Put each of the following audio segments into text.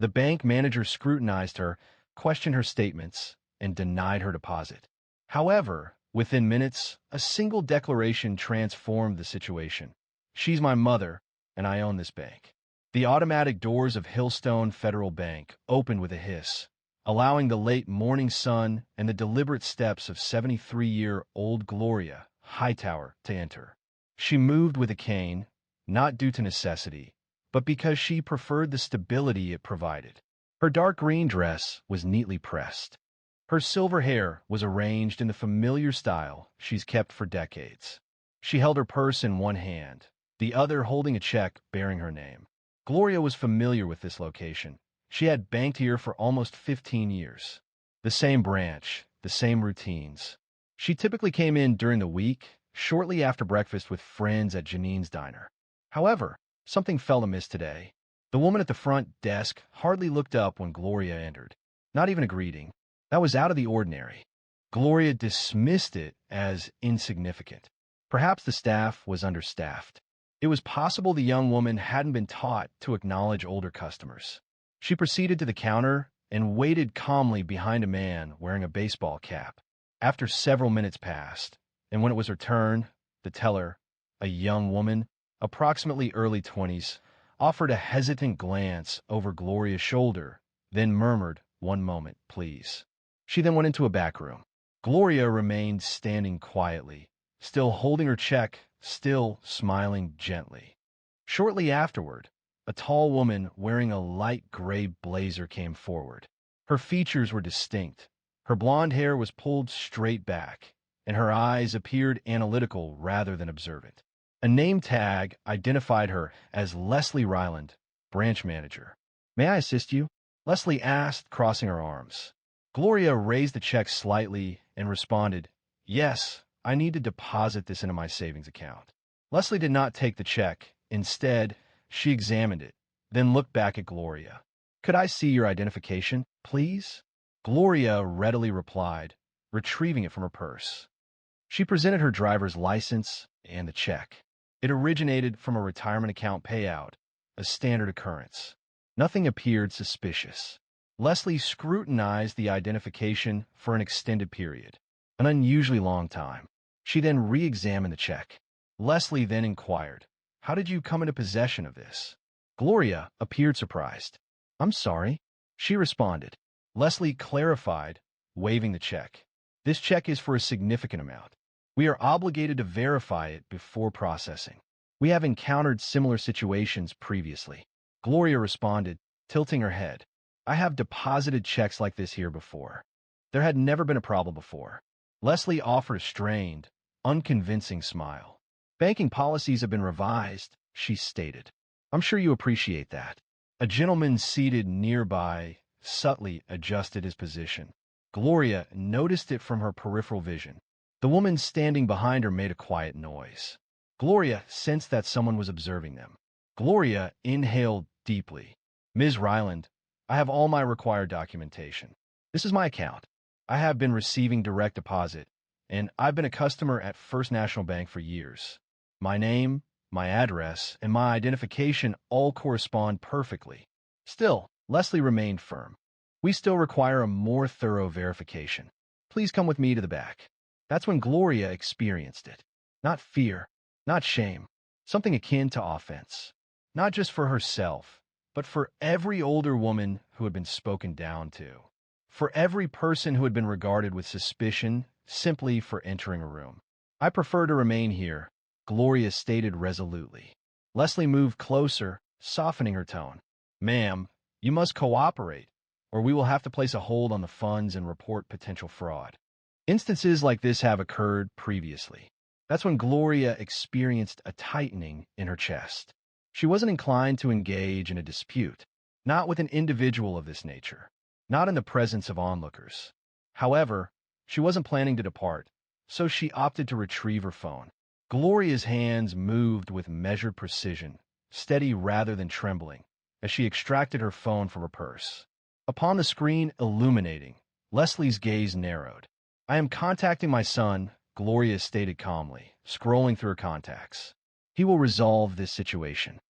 The bank manager scrutinized her, questioned her statements, and denied her deposit. However, within minutes, a single declaration transformed the situation. She's my mother, and I own this bank. The automatic doors of Hillstone Federal Bank opened with a hiss, allowing the late morning sun and the deliberate steps of 73-year-old Gloria Hightower to enter. She moved with a cane, not due to necessity, but because she preferred the stability it provided. Her dark green dress was neatly pressed. Her silver hair was arranged in the familiar style she's kept for decades. She held her purse in one hand, the other holding a check bearing her name. Gloria was familiar with this location. She had banked here for almost 15 years. The same branch, the same routines. She typically came in during the week, shortly after breakfast with friends at Janine's diner. However, something felt amiss today. The woman at the front desk hardly looked up when Gloria entered. Not even a greeting. That was out of the ordinary. Gloria dismissed it as insignificant. Perhaps the staff was understaffed. It was possible the young woman hadn't been taught to acknowledge older customers. She proceeded to the counter and waited calmly behind a man wearing a baseball cap. After several minutes passed, and when it was her turn, the teller, a young woman, approximately early 20s, offered a hesitant glance over Gloria's shoulder, then murmured, "One moment, please." She then went into a back room. Gloria remained standing quietly, still holding her check, still smiling gently. Shortly afterward, a tall woman wearing a light gray blazer came forward. Her features were distinct. Her blonde hair was pulled straight back, and her eyes appeared analytical rather than observant. A name tag identified her as Leslie Ryland, branch manager. "May I assist you?" Leslie asked, crossing her arms. Gloria raised the check slightly and responded, "Yes, I need to deposit this into my savings account." Leslie did not take the check. Instead, she examined it, then looked back at Gloria. "Could I see your identification, please?" Gloria readily replied, retrieving it from her purse. She presented her driver's license and the check. It originated from a retirement account payout, a standard occurrence. Nothing appeared suspicious. Leslie scrutinized the identification for an extended period, an unusually long time. She then re-examined the check. Leslie then inquired, "How did you come into possession of this?" Gloria appeared surprised. "I'm sorry," she responded. Leslie clarified, waving the check. "This check is for a significant amount. We are obligated to verify it before processing. We have encountered similar situations previously." Gloria responded, tilting her head. "I have deposited checks like this here before. There had never been a problem before." Leslie offered a strained, unconvincing smile. "Banking policies have been revised," she stated. "I'm sure you appreciate that." A gentleman seated nearby subtly adjusted his position. Gloria noticed it from her peripheral vision. The woman standing behind her made a quiet noise. Gloria sensed that someone was observing them. Gloria inhaled deeply. "Ms. Ryland, I have all my required documentation. This is my account. I have been receiving direct deposit, and I've been a customer at First National Bank for years. My name, my address, and my identification all correspond perfectly." Still, Leslie remained firm. "We still require a more thorough verification. Please come with me to the back." That's when Gloria experienced it. Not fear, not shame, something akin to offense. Not just for herself, but for every older woman who had been spoken down to. For every person who had been regarded with suspicion simply for entering a room. "I prefer to remain here," Gloria stated resolutely. Leslie moved closer, softening her tone. "Ma'am, you must cooperate, or we will have to place a hold on the funds and report potential fraud." Instances like this have occurred previously. That's when Gloria experienced a tightening in her chest. She wasn't inclined to engage in a dispute, not with an individual of this nature, not in the presence of onlookers. However, she wasn't planning to depart, so she opted to retrieve her phone. Gloria's hands moved with measured precision, steady rather than trembling, as she extracted her phone from her purse. Upon the screen illuminating, Leslie's gaze narrowed. "I am contacting my son," Gloria stated calmly, scrolling through her contacts. "He will resolve this situation."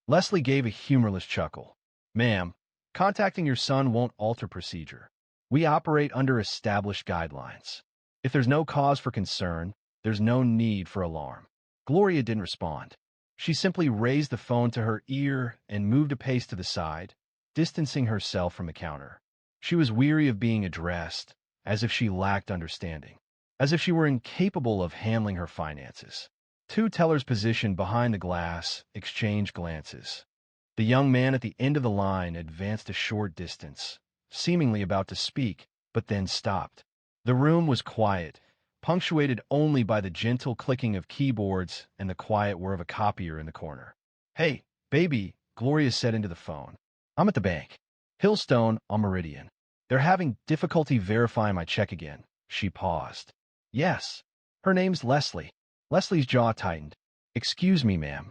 Leslie gave a humorless chuckle. "Ma'am, Contacting your son won't alter procedure. We operate under established guidelines. If there's no cause for concern, there's no need for alarm. Gloria didn't respond. She simply raised the phone to her ear and moved a pace to the side, distancing herself from the counter. She was weary of being addressed, as if she lacked understanding, as if she were incapable of handling her finances. Two tellers positioned behind the glass exchanged glances. The young man at the end of the line advanced a short distance, seemingly about to speak, but then stopped. The room was quiet, punctuated only by the gentle clicking of keyboards and the quiet whir of a copier in the corner. "Hey, baby," Gloria said into the phone. "I'm at the bank. Hillstone on Meridian. They're having difficulty verifying my check again." She paused. "Yes. Her name's Leslie." Leslie's jaw tightened. "Excuse me, ma'am.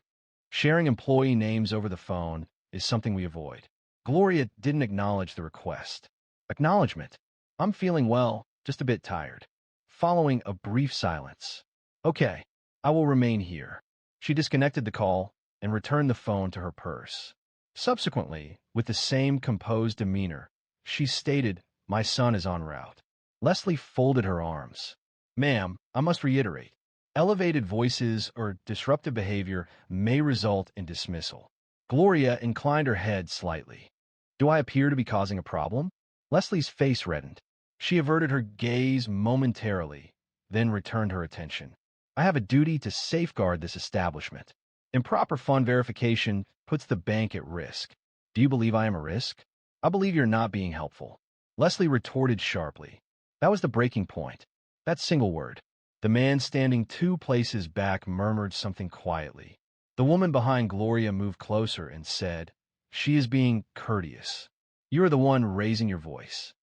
Sharing employee names over the phone is something we avoid." Gloria didn't acknowledge the request. Acknowledgement. "I'm feeling well, just a bit tired." Following a brief silence. "Okay, I will remain here." She disconnected the call and returned the phone to her purse. Subsequently, with the same composed demeanor, she stated, "My son is en route." Leslie folded her arms. "Ma'am, I must reiterate. Elevated voices or disruptive behavior may result in dismissal." Gloria inclined her head slightly. "Do I appear to be causing a problem?" Leslie's face reddened. She averted her gaze momentarily, then returned her attention. "I have a duty to safeguard this establishment. Improper fund verification puts the bank at risk." "Do you believe I am a risk?" "I believe you're not being helpful." Leslie retorted sharply. That was the breaking point. That single word. The man standing 2 places back murmured something quietly. The woman behind Gloria moved closer and said, "She is being courteous. You are the one raising your voice."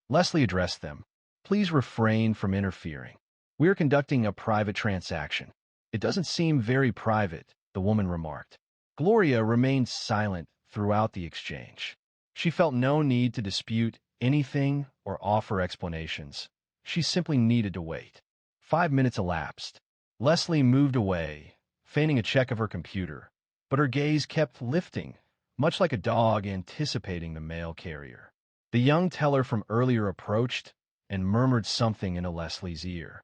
Leslie addressed them. "Please refrain from interfering. We are conducting a private transaction." "It doesn't seem very private," the woman remarked. Gloria remained silent throughout the exchange. She felt no need to dispute anything or offer explanations. She simply needed to wait. 5 minutes elapsed. Leslie moved away, feigning a check of her computer, but her gaze kept lifting, much like a dog anticipating the mail carrier. The young teller from earlier approached and murmured something into Leslie's ear.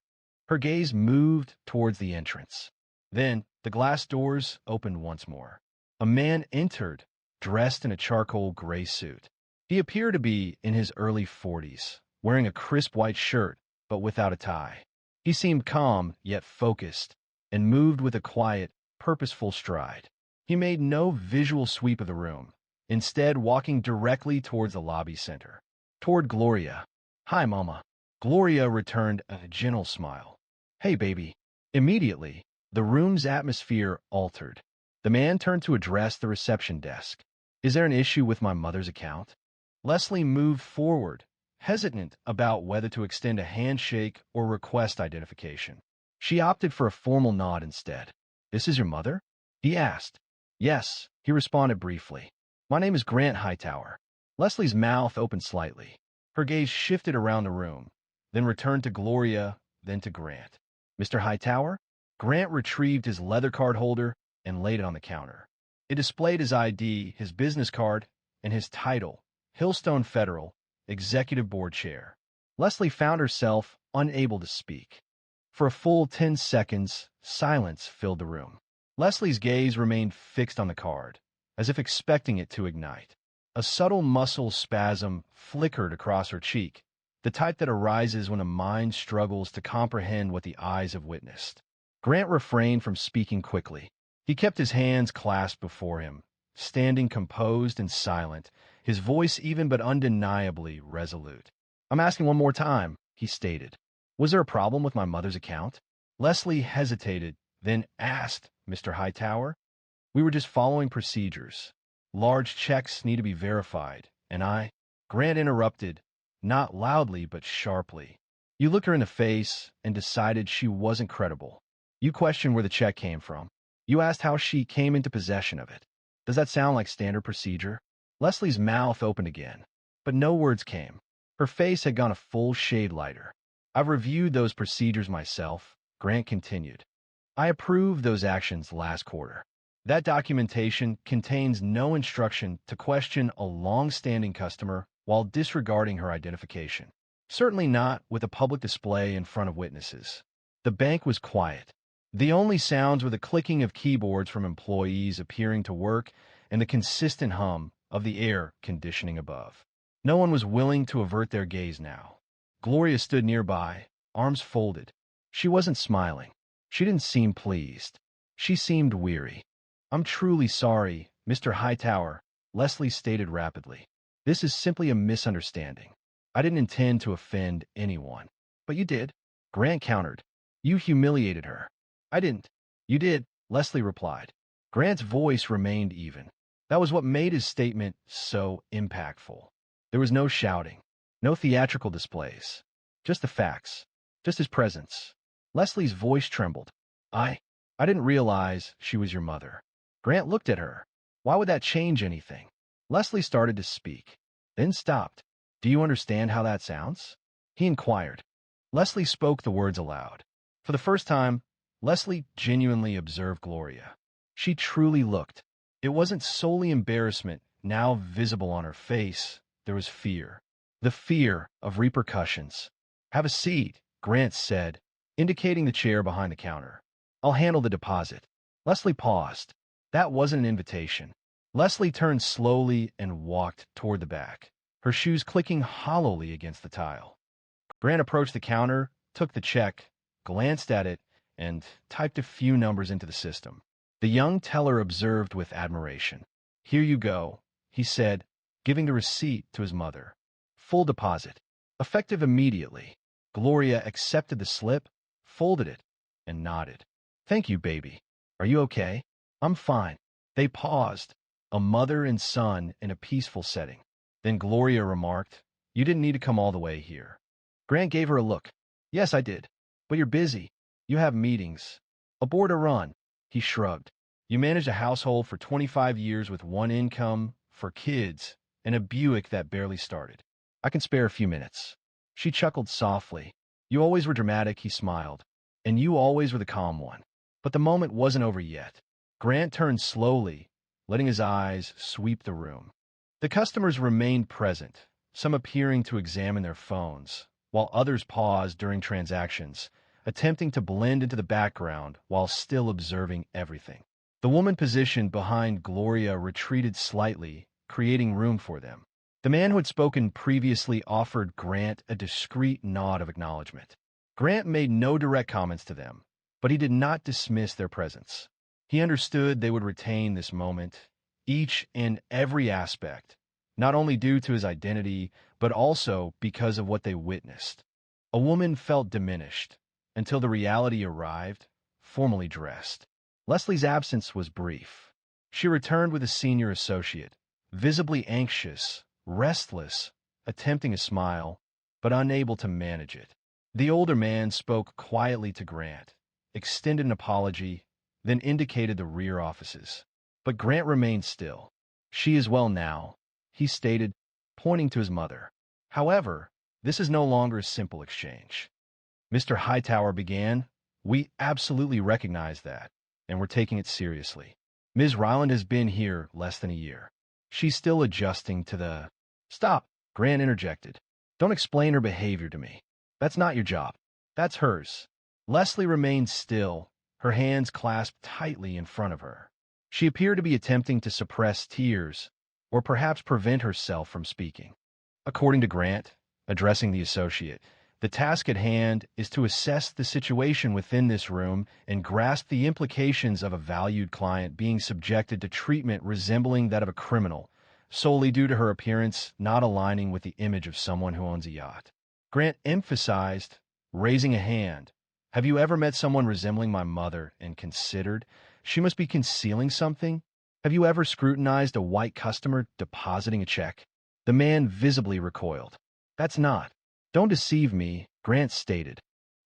Her gaze moved towards the entrance. Then the glass doors opened once more. A man entered, dressed in a charcoal gray suit. He appeared to be in his early 40s, wearing a crisp white shirt, but without a tie. He seemed calm, yet focused, and moved with a quiet, purposeful stride. He made no visual sweep of the room, instead walking directly towards the lobby center, toward Gloria. "Hi, Mama." Gloria returned a gentle smile. "Hey, baby." Immediately, the room's atmosphere altered. The man turned to address the reception desk. "Is there an issue with my mother's account?" Leslie moved forward, hesitant about whether to extend a handshake or request identification. She opted for a formal nod instead. "This is your mother?" he asked. "Yes," he responded briefly. "My name is Grant Hightower." Leslie's mouth opened slightly. Her gaze shifted around the room, then returned to Gloria, then to Grant. "Mr. Hightower?" Grant retrieved his leather card holder and laid it on the counter. It displayed his ID, his business card, and his title, Hillstone Federal, Executive Board Chair. Leslie found herself unable to speak. For a full 10 seconds, silence filled the room. Leslie's gaze remained fixed on the card, as if expecting it to ignite. A subtle muscle spasm flickered across her cheek, the type that arises when a mind struggles to comprehend what the eyes have witnessed. Grant refrained from speaking quickly. He kept his hands clasped before him, standing composed and silent, his voice even but undeniably resolute. "I'm asking one more time," he stated. "Was there a problem with my mother's account?" Leslie hesitated, then asked, "Mr. Hightower?" "We were just following procedures. Large checks need to be verified, and I—" Grant interrupted, not loudly but sharply. "You looked her in the face and decided she wasn't credible. You questioned where the check came from. You asked how she came into possession of it. Does that sound like standard procedure?" Leslie's mouth opened again, but no words came. Her face had gone a full shade lighter. "I've reviewed those procedures myself," Grant continued. "I approved those actions last quarter." That documentation contains no instruction to question a long-standing customer while disregarding her identification. Certainly not with a public display in front of witnesses. The bank was quiet. The only sounds were the clicking of keyboards from employees appearing to work and the consistent hum of the air conditioning above. No one was willing to avert their gaze now. Gloria stood nearby, arms folded. She wasn't smiling. She didn't seem pleased. She seemed weary. "I'm truly sorry, Mr. Hightower," Leslie stated rapidly. "This is simply a misunderstanding. I didn't intend to offend anyone." "But you did," Grant countered. "You humiliated her." "I didn't." "You did," Leslie replied. Grant's voice remained even. That was what made his statement so impactful. There was no shouting, no theatrical displays, just the facts, just his presence. Leslie's voice trembled. I didn't realize she was your mother." Grant looked at her. Why would that change anything? Leslie started to speak, then stopped. "Do you understand how that sounds?" he inquired. Leslie spoke the words aloud. For the first time, Leslie genuinely observed Gloria. She truly looked. It wasn't solely embarrassment now visible on her face. There was fear. The fear of repercussions. "Have a seat," Grant said, indicating the chair behind the counter. "I'll handle the deposit." Leslie paused. That wasn't an invitation. Leslie turned slowly and walked toward the back, her shoes clicking hollowly against the tile. Grant approached the counter, took the check, glanced at it, and typed a few numbers into the system. The young teller observed with admiration. "Here you go," he said, giving the receipt to his mother. "Full deposit. Effective immediately." Gloria accepted the slip, folded it, and nodded. "Thank you, baby. Are you okay?" "I'm fine." They paused, a mother and son in a peaceful setting. Then Gloria remarked, "You didn't need to come all the way here." Grant gave her a look. "Yes, I did. But you're busy. You have meetings. Aboard a run." He shrugged. "You managed a household for 25 years with one income, for kids, and a Buick that barely started. I can spare a few minutes." She chuckled softly. "You always were dramatic," he smiled. "And you always were the calm one." But the moment wasn't over yet. Grant turned slowly, letting his eyes sweep the room. The customers remained present, some appearing to examine their phones, while others paused during transactions, attempting to blend into the background while still observing everything. The woman positioned behind Gloria retreated slightly, creating room for them. The man who had spoken previously offered Grant a discreet nod of acknowledgement. Grant made no direct comments to them, but he did not dismiss their presence. He understood they would retain this moment, each in every aspect, not only due to his identity, but also because of what they witnessed. A woman felt diminished until the reality arrived, formally dressed. Leslie's absence was brief. She returned with a senior associate, visibly anxious, restless, attempting a smile, but unable to manage it. The older man spoke quietly to Grant, extended an apology, then indicated the rear offices. But Grant remained still. "She is well now," he stated, pointing to his mother. "However, this is no longer a simple exchange." Mr. Hightower began. "We absolutely recognize that, and we're taking it seriously. Ms. Ryland has been here less than a year. She's still adjusting to the—" "Stop," Grant interjected. "Don't explain her behavior to me. That's not your job. That's hers." Leslie remained still, her hands clasped tightly in front of her. She appeared to be attempting to suppress tears, or perhaps prevent herself from speaking. According to Grant, addressing the associate, the task at hand is to assess the situation within this room and grasp the implications of a valued client being subjected to treatment resembling that of a criminal, solely due to her appearance not aligning with the image of someone who owns a yacht. Grant emphasized, raising a hand, "Have you ever met someone resembling my mother and considered she must be concealing something? Have you ever scrutinized a white customer depositing a check?" The man visibly recoiled. "That's not." "Don't deceive me," Grant stated.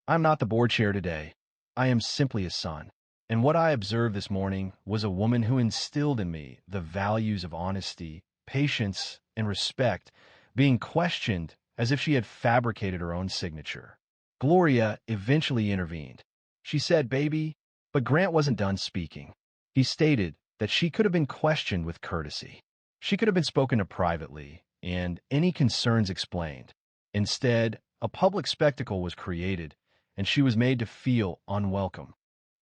"I'm not the board chair today. I am simply a son. And what I observed this morning was a woman who instilled in me the values of honesty, patience, and respect, being questioned as if she had fabricated her own signature." Gloria eventually intervened. She said, "Baby," but Grant wasn't done speaking. He stated, that she could have been questioned with courtesy. She could have been spoken to privately, and any concerns explained. Instead, a public spectacle was created, and she was made to feel unwelcome.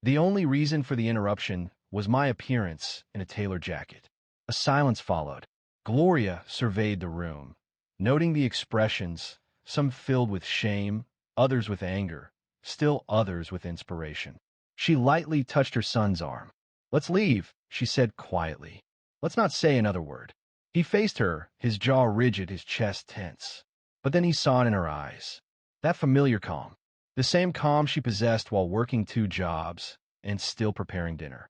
The only reason for the interruption was my appearance in a tailored jacket. A silence followed. Gloria surveyed the room, noting the expressions, some filled with shame, others with anger, still others with inspiration. She lightly touched her son's arm. "Let's leave," she said quietly. "Let's not say another word." He faced her, his jaw rigid, his chest tense. But then he saw it in her eyes. That familiar calm. The same calm she possessed while working 2 jobs and still preparing dinner.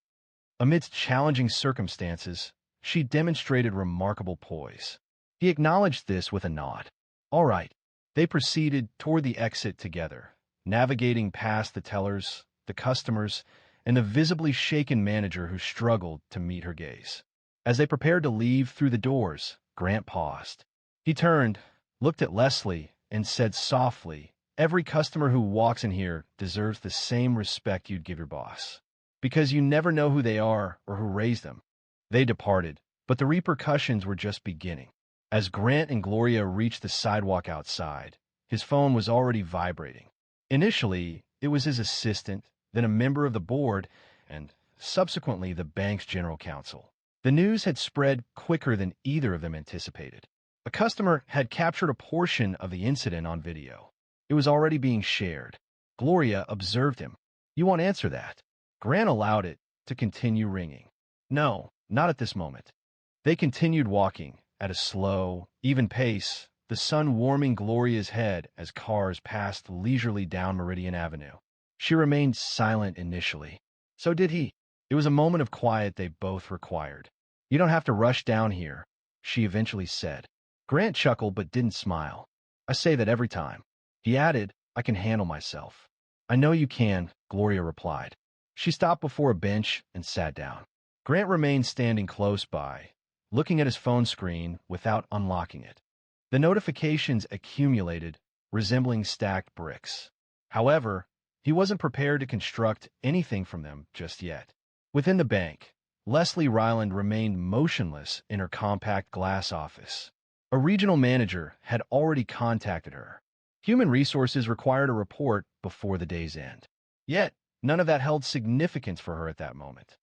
Amidst challenging circumstances, she demonstrated remarkable poise. He acknowledged this with a nod. All right. They proceeded toward the exit together, navigating past the tellers, the customers, and the visibly shaken manager who struggled to meet her gaze. As they prepared to leave through the doors, Grant paused. He turned, looked at Leslie, and said softly, "Every customer who walks in here deserves the same respect you'd give your boss. Because you never know who they are or who raised them." They departed, but the repercussions were just beginning. As Grant and Gloria reached the sidewalk outside, his phone was already vibrating. Initially, it was his assistant, then a member of the board, and subsequently the bank's general counsel. The news had spread quicker than either of them anticipated. A customer had captured a portion of the incident on video. It was already being shared. Gloria observed him. "You won't answer that." Grant allowed it to continue ringing. "No, not at this moment." They continued walking at a slow, even pace, the sun warming Gloria's head as cars passed leisurely down Meridian Avenue. She remained silent initially. So did he. It was a moment of quiet they both required. "You don't have to rush down here," she eventually said. Grant chuckled but didn't smile. "I say that every time." He added, "I can handle myself." "I know you can," Gloria replied. She stopped before a bench and sat down. Grant remained standing close by, looking at his phone screen without unlocking it. The notifications accumulated, resembling stacked bricks. However, he wasn't prepared to construct anything from them just yet. Within the bank, Leslie Ryland remained motionless in her compact glass office. A regional manager had already contacted her. Human resources required a report before the day's end. Yet, none of that held significance for her at that moment.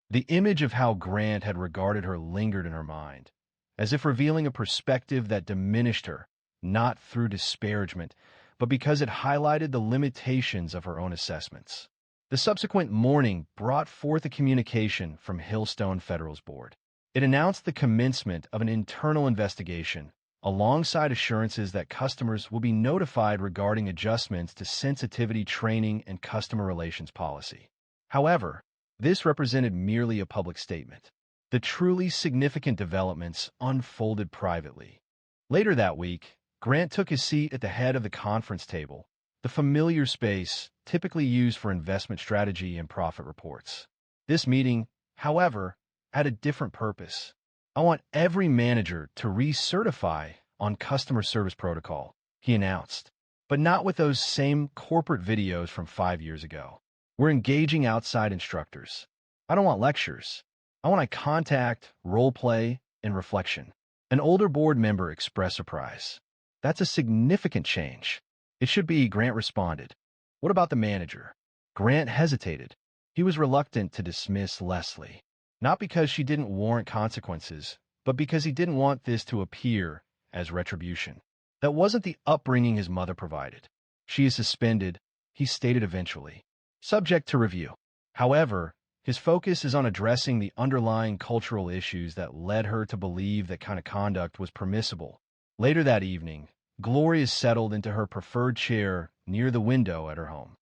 The image of how Grant had regarded her lingered in her mind, as if revealing a perspective that diminished her, not through disparagement, but because it highlighted the limitations of her own assessments. The subsequent morning brought forth a communication from Hillstone Federal's board. It announced the commencement of an internal investigation, alongside assurances that customers will be notified regarding adjustments to sensitivity training and customer relations policy. However, this represented merely a public statement. The truly significant developments unfolded privately. Later that week, Grant took his seat at the head of the conference table, the familiar space typically used for investment strategy and profit reports. This meeting, however, had a different purpose. "I want every manager to recertify on customer service protocol," he announced, "but not with those same corporate videos from 5 years ago. We're engaging outside instructors. I don't want lectures. I want eye contact, role play, and reflection." An older board member expressed surprise. "That's a significant change." "It should be," Grant responded. "What about the manager?" Grant hesitated. He was reluctant to dismiss Leslie, not because she didn't warrant consequences, but because he didn't want this to appear as retribution. That wasn't the upbringing his mother provided. "She is suspended," he stated eventually, "subject to review." However, his focus is on addressing the underlying cultural issues that led her to believe that kind of conduct was permissible. Later that evening, Gloria settled into her preferred chair near the window at her home.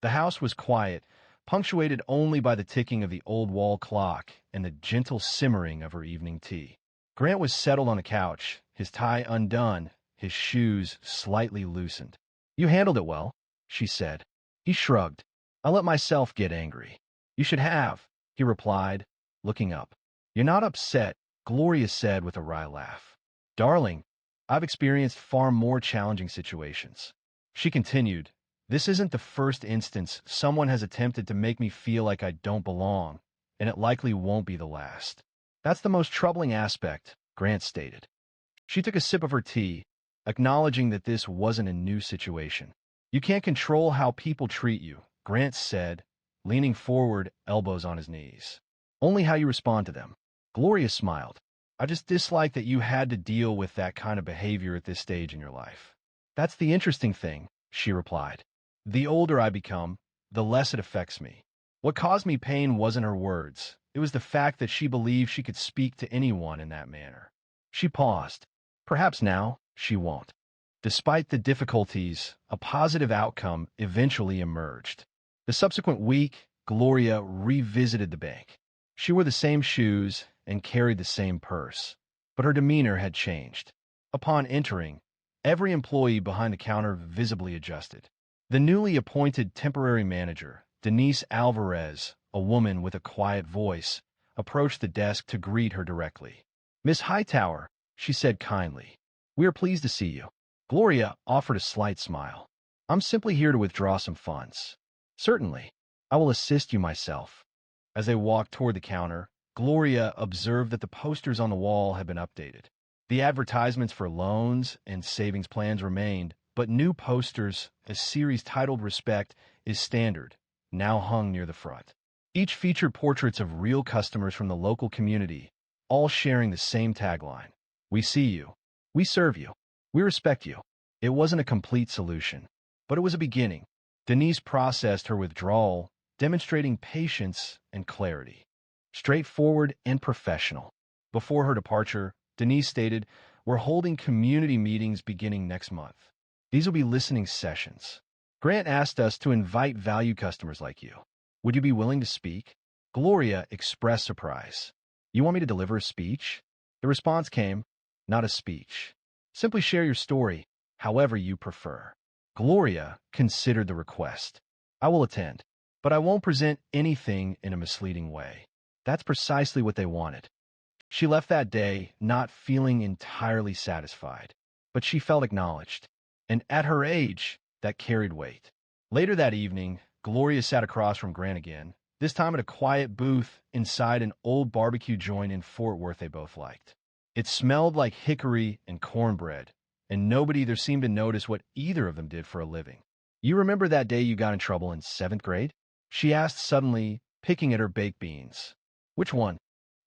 The house was quiet, punctuated only by the ticking of the old wall clock and the gentle simmering of her evening tea. Grant was settled on a couch, his tie undone, his shoes slightly loosened. "You handled it well," she said. He shrugged. "I let myself get angry." "You should have," he replied, looking up. "You're not upset," Gloria said with a wry laugh. "Darling, I've experienced far more challenging situations." She continued, "This isn't the first instance someone has attempted to make me feel like I don't belong, and it likely won't be the last. That's the most troubling aspect, Grant stated. She took a sip of her tea, acknowledging that this wasn't a new situation. You can't control how people treat you, Grant said, leaning forward, elbows on his knees. Only how you respond to them. Gloria smiled. I just dislike that you had to deal with that kind of behavior at this stage in your life. That's the interesting thing, she replied. The older I become, the less it affects me. What caused me pain wasn't her words. It was the fact that she believed she could speak to anyone in that manner. She paused. Perhaps now, she won't. Despite the difficulties, a positive outcome eventually emerged. The subsequent week, Gloria revisited the bank. She wore the same shoes and carried the same purse, but her demeanor had changed. Upon entering, every employee behind the counter visibly adjusted. The newly appointed temporary manager, Denise Alvarez, a woman with a quiet voice, approached the desk to greet her directly. Miss Hightower, she said kindly, we are pleased to see you. Gloria offered a slight smile. I'm simply here to withdraw some funds. Certainly, I will assist you myself. As they walked toward the counter, Gloria observed that the posters on the wall had been updated. The advertisements for loans and savings plans remained, but new posters, a series titled Respect is Standard, now hung near the front. Each featured portraits of real customers from the local community, all sharing the same tagline. We see you. We serve you. We respect you. It wasn't a complete solution, but it was a beginning. Denise processed her withdrawal, demonstrating patience and clarity. Straightforward and professional. Before her departure, Denise stated, we're holding community meetings beginning next month. These will be listening sessions. Grant asked us to invite value customers like you. Would you be willing to speak? Gloria expressed surprise. You want me to deliver a speech? The response came, not a speech. Simply share your story, however you prefer. Gloria considered the request. I will attend, but I won't present anything in a misleading way. That's precisely what they wanted. She left that day not feeling entirely satisfied, but she felt acknowledged. And at her age, that carried weight. Later that evening, Gloria sat across from Grant again, this time at a quiet booth inside an old barbecue joint in Fort Worth they both liked. It smelled like hickory and cornbread, and nobody there seemed to notice what either of them did for a living. You remember that day you got in trouble in 7th grade? She asked suddenly, picking at her baked beans. Which one?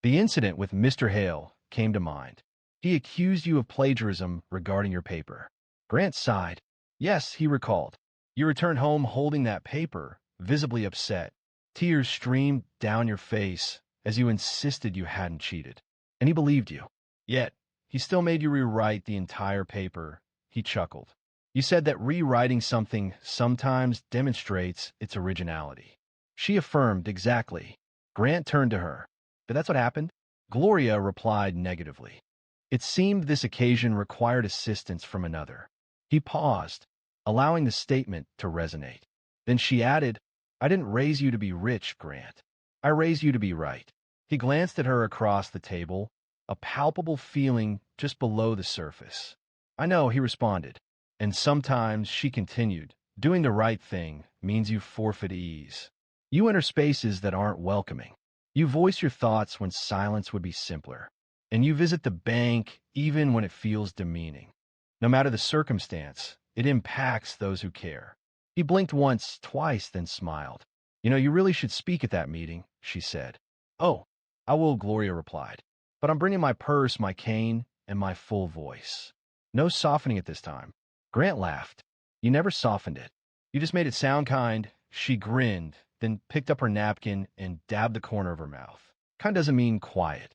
The incident with Mr. Hale came to mind. He accused you of plagiarism regarding your paper. Grant sighed. Yes, he recalled. You returned home holding that paper, visibly upset. Tears streamed down your face as you insisted you hadn't cheated. And he believed you. Yet, he still made you rewrite the entire paper. He chuckled. You said that rewriting something sometimes demonstrates its originality. She affirmed exactly. Grant turned to her. But that's what happened? Gloria replied negatively. It seemed this occasion required assistance from another. He paused, allowing the statement to resonate. Then she added, I didn't raise you to be rich, Grant. I raised you to be right. He glanced at her across the table, a palpable feeling just below the surface. I know, he responded. And sometimes, she continued, doing the right thing means you forfeit ease. You enter spaces that aren't welcoming. You voice your thoughts when silence would be simpler. And you visit the bank even when it feels demeaning. No matter the circumstance, it impacts those who care. He blinked once, twice, then smiled. You know, you really should speak at that meeting, she said. Oh, I will, Gloria replied. But I'm bringing my purse, my cane, and my full voice. No softening at this time. Grant laughed. You never softened it. You just made it sound kind. She grinned, then picked up her napkin and dabbed the corner of her mouth. Kind doesn't mean quiet.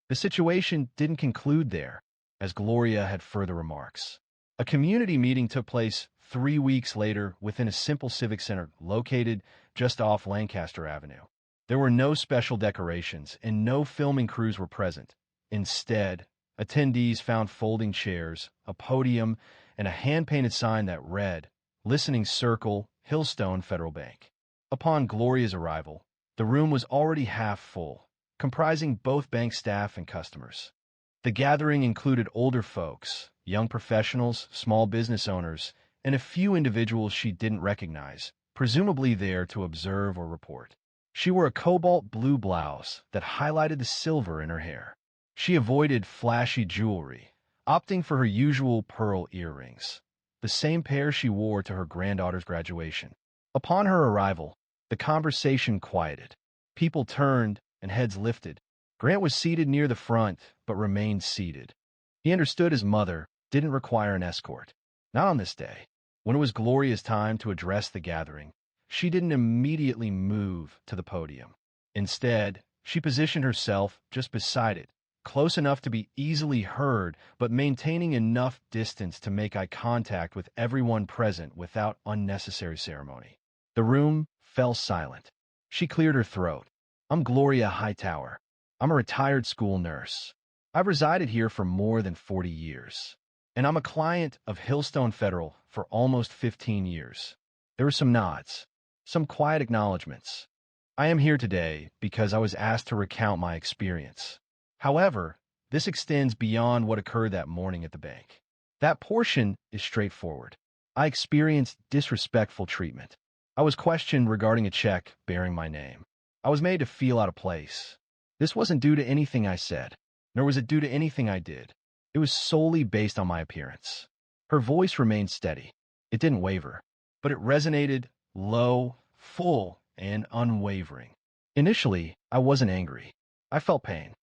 The situation didn't conclude there, as Gloria had further remarks. A community meeting took place 3 weeks later within a simple civic center located just off Lancaster Avenue. There were no special decorations and no filming crews were present. Instead, attendees found folding chairs, a podium, and a hand-painted sign that read, Listening Circle, Hillstone Federal Bank. Upon Gloria's arrival, the room was already half full, comprising both bank staff and customers. The gathering included older folks, young professionals, small business owners, and a few individuals she didn't recognize, presumably there to observe or report. She wore a cobalt blue blouse that highlighted the silver in her hair. She avoided flashy jewelry, opting for her usual pearl earrings, the same pair she wore to her granddaughter's graduation. Upon her arrival, the conversation quieted. People turned and heads lifted. Grant was seated near the front, but remained seated. He understood his mother didn't require an escort. Not on this day. When it was Gloria's time to address the gathering, she didn't immediately move to the podium. Instead, she positioned herself just beside it, close enough to be easily heard, but maintaining enough distance to make eye contact with everyone present without unnecessary ceremony. The room fell silent. She cleared her throat. I'm Gloria Hightower. I'm a retired school nurse. I've resided here for more than 40 years, and I'm a client of Hillstone Federal for almost 15 years. There were some nods, some quiet acknowledgments. I am here today because I was asked to recount my experience. However, this extends beyond what occurred that morning at the bank. That portion is straightforward. I experienced disrespectful treatment. I was questioned regarding a check bearing my name. I was made to feel out of place. This wasn't due to anything I said, nor was it due to anything I did. It was solely based on my appearance. Her voice remained steady. It didn't waver, but it resonated low, full, and unwavering. Initially, I wasn't angry. I felt pain.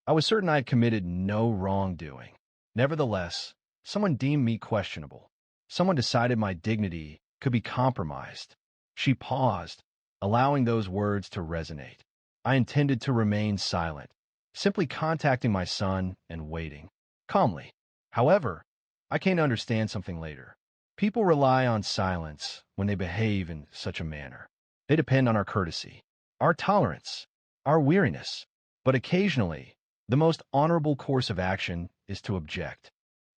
I was certain I had committed no wrongdoing. Nevertheless, someone deemed me questionable. Someone decided my dignity could be compromised. She paused, allowing those words to resonate. I intended to remain silent, simply contacting my son and waiting, calmly. However, I came to understand something later. People rely on silence when they behave in such a manner. They depend on our courtesy, our tolerance, our weariness. But occasionally, the most honorable course of action is to object.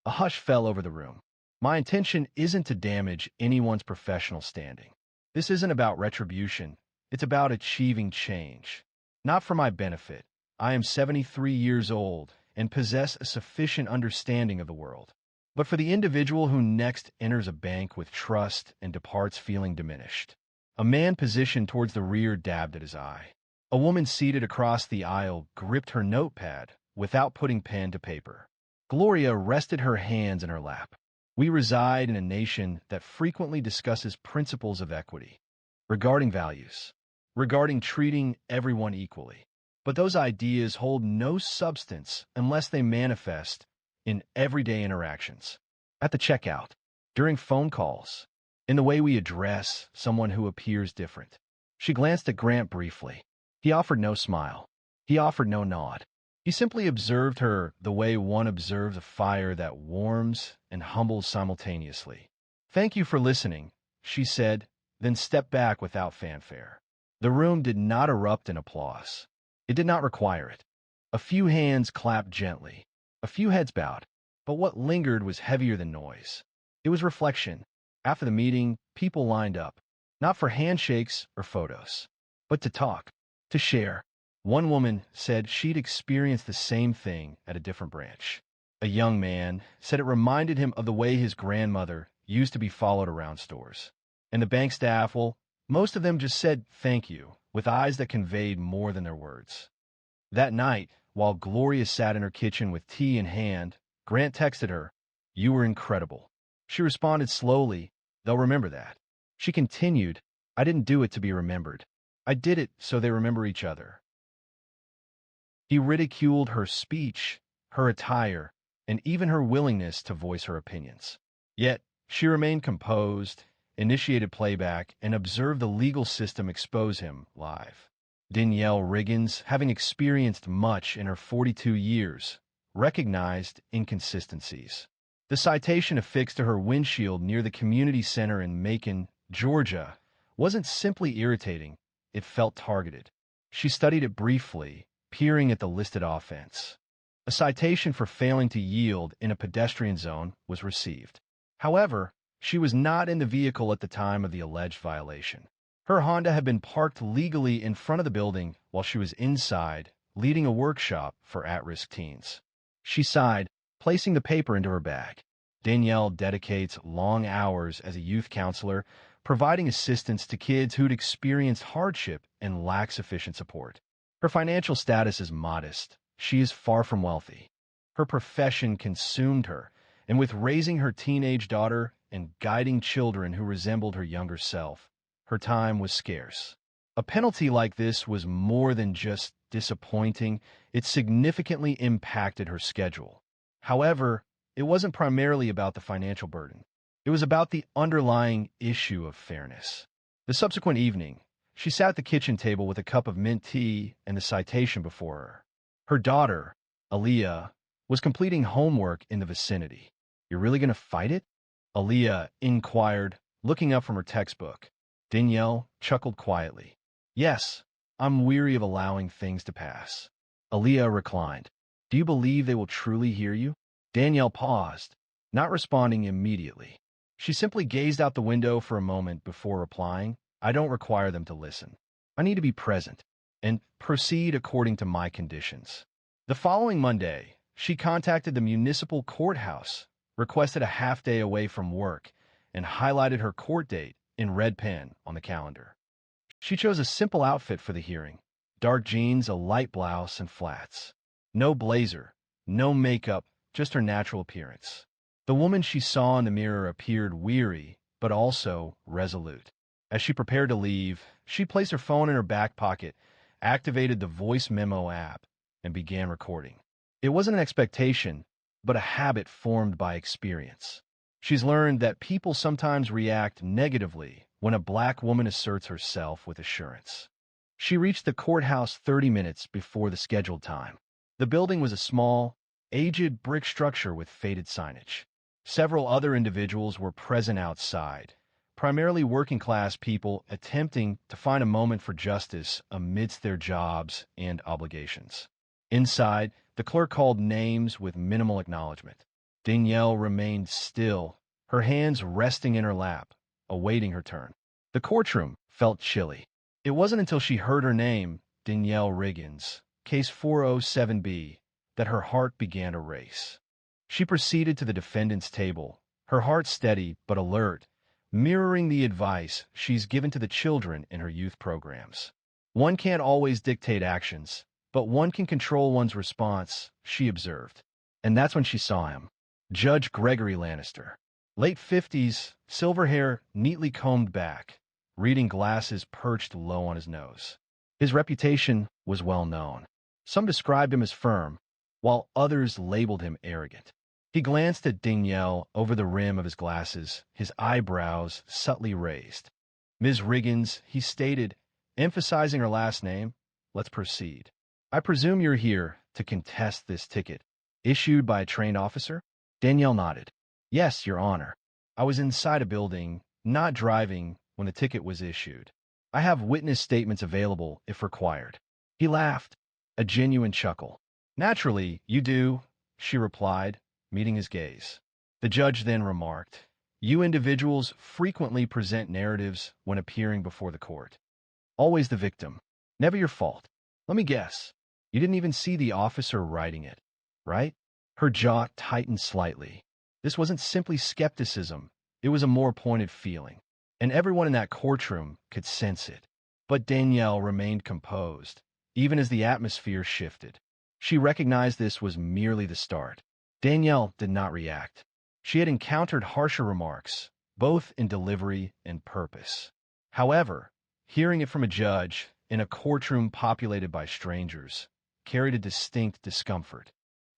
A hush fell over the room. My intention isn't to damage anyone's professional standing. This isn't about retribution. It's about achieving change. Not for my benefit. I am 73 years old and possess a sufficient understanding of the world. But for the individual who next enters a bank with trust and departs feeling diminished. A man positioned towards the rear dabbed at his eye. A woman seated across the aisle gripped her notepad without putting pen to paper. Gloria rested her hands in her lap. We reside in a nation that frequently discusses principles of equity, regarding values, regarding treating everyone equally. But those ideas hold no substance unless they manifest in everyday interactions. At the checkout, during phone calls, in the way we address someone who appears different. She glanced at Grant briefly. He offered no smile. He offered no nod. He simply observed her the way one observes a fire that warms and humbles simultaneously. Thank you for listening, she said, then stepped back without fanfare. The room did not erupt in applause. It did not require it. A few hands clapped gently. A few heads bowed. But what lingered was heavier than noise. It was reflection. After the meeting, people lined up, not for handshakes or photos, but to talk, to share. One woman said she'd experienced the same thing at a different branch. A young man said it reminded him of the way his grandmother used to be followed around stores. And the bank staff, well, most of them just said thank you, with eyes that conveyed more than their words. That night, while Gloria sat in her kitchen with tea in hand, Grant texted her, "You were incredible." She responded slowly, "They'll remember that." She continued, "I didn't do it to be remembered. I did it so they remember each other." He ridiculed her speech, her attire, and even her willingness to voice her opinions. Yet, she remained composed, initiated playback, and observed the legal system expose him live. Danielle Riggins, having experienced much in her 42 years, recognized inconsistencies. The citation affixed to her windshield near the community center in Macon, Georgia, wasn't simply irritating, it felt targeted. She studied it briefly, peering at the listed offense. A citation for failing to yield in a pedestrian zone was received. However, she was not in the vehicle at the time of the alleged violation. Her Honda had been parked legally in front of the building while she was inside, leading a workshop for at-risk teens. She sighed, placing the paper into her bag. Danielle dedicates long hours as a youth counselor, providing assistance to kids who'd experienced hardship and lack sufficient support. Her financial status is modest. She is far from wealthy. Her profession consumed her, and with raising her teenage daughter and guiding children who resembled her younger self, her time was scarce. A penalty like this was more than just disappointing, it significantly impacted her schedule. However, it wasn't primarily about the financial burden. It was about the underlying issue of fairness. The subsequent evening, she sat at the kitchen table with a cup of mint tea and the citation before her. Her daughter, Aaliyah, was completing homework in the vicinity. "You're really going to fight it?" Aaliyah inquired, looking up from her textbook. Danielle chuckled quietly. "Yes, I'm weary of allowing things to pass." Aaliyah reclined. "Do you believe they will truly hear you?" Danielle paused, not responding immediately. She simply gazed out the window for a moment before replying, "I don't require them to listen. I need to be present and proceed according to my conditions." The following Monday, she contacted the municipal courthouse, requested a half day away from work, and highlighted her court date in red pen on the calendar. She chose a simple outfit for the hearing: dark jeans, a light blouse, and flats. No blazer, no makeup, just her natural appearance. The woman she saw in the mirror appeared weary, but also resolute. As she prepared to leave, she placed her phone in her back pocket, activated the voice memo app, and began recording. It wasn't an expectation, but a habit formed by experience. She's learned that people sometimes react negatively when a black woman asserts herself with assurance. She reached the courthouse 30 minutes before the scheduled time. The building was a small, aged brick structure with faded signage. Several other individuals were present outside, primarily working-class people attempting to find a moment for justice amidst their jobs and obligations. Inside, the clerk called names with minimal acknowledgement. Danielle remained still, her hands resting in her lap, awaiting her turn. The courtroom felt chilly. It wasn't until she heard her name, Danielle Riggins, case 407B, that her heart began to race. She proceeded to the defendant's table, her heart steady but alert, mirroring the advice she's given to the children in her youth programs. One can't always dictate actions, but one can control one's response, she observed. And that's when she saw him. Judge Gregory Lannister. Late 50s, silver hair neatly combed back, reading glasses perched low on his nose. His reputation was well known. Some described him as firm, while others labeled him arrogant. He glanced at Danielle over the rim of his glasses, his eyebrows subtly raised. "Ms. Riggins," he stated, emphasizing her last name, "let's proceed. I presume you're here to contest this ticket, issued by a trained officer?" Danielle nodded. "Yes, Your Honor. I was inside a building, not driving, when the ticket was issued. I have witness statements available if required." He laughed, a genuine chuckle. "Naturally, you do," she replied, meeting his gaze. The judge then remarked, "You individuals frequently present narratives when appearing before the court. Always the victim. Never your fault. Let me guess. You didn't even see the officer writing it, right?" Her jaw tightened slightly. This wasn't simply skepticism. It was a more pointed feeling, and everyone in that courtroom could sense it. But Danielle remained composed, even as the atmosphere shifted. She recognized this was merely the start. Danielle did not react. She had encountered harsher remarks, both in delivery and purpose. However, hearing it from a judge in a courtroom populated by strangers carried a distinct discomfort.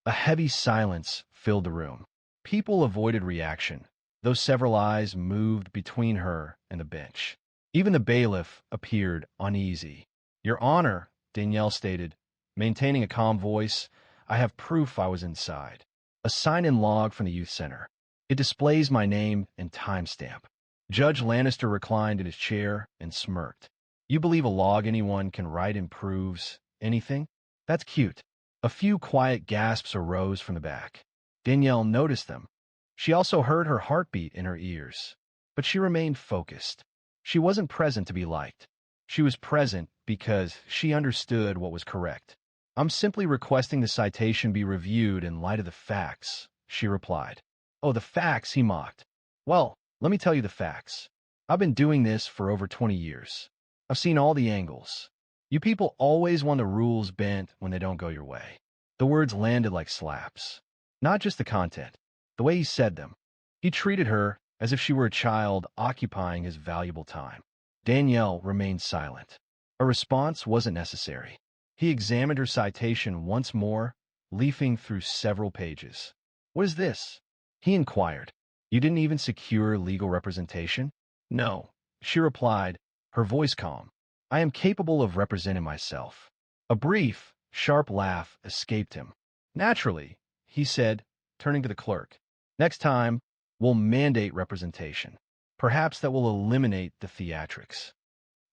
A heavy silence filled the room. People avoided reaction, though several eyes moved between her and the bench. Even the bailiff appeared uneasy. "Your Honor," Danielle stated, maintaining a calm voice, "I have proof I was inside. A sign-in log from the youth center. It displays my name and timestamp." Judge Lannister reclined in his chair and smirked. "You believe a log anyone can write improves anything? That's cute." A few quiet gasps arose from the back. Danielle noticed them. She also heard her heartbeat in her ears. But she remained focused. She wasn't present to be liked. She was present because she understood what was correct. "I'm simply requesting the citation be reviewed in light of the facts," she replied. Oh, the facts, he mocked. Well, let me tell you the facts. I've been doing this for over 20 years. I've seen all the angles. You people always want the rules bent when they don't go your way. The words landed like slaps. Not just the content, the way he said them. He treated her as if she were a child occupying his valuable time. Danielle remained silent. A response wasn't necessary. He examined her citation once more, leafing through several pages. What is this? He inquired. You didn't even secure legal representation? No, she replied, her voice calm. I am capable of representing myself. A brief, sharp laugh escaped him. Naturally, he said, turning to the clerk. Next time, we'll mandate representation. Perhaps that will eliminate the theatrics.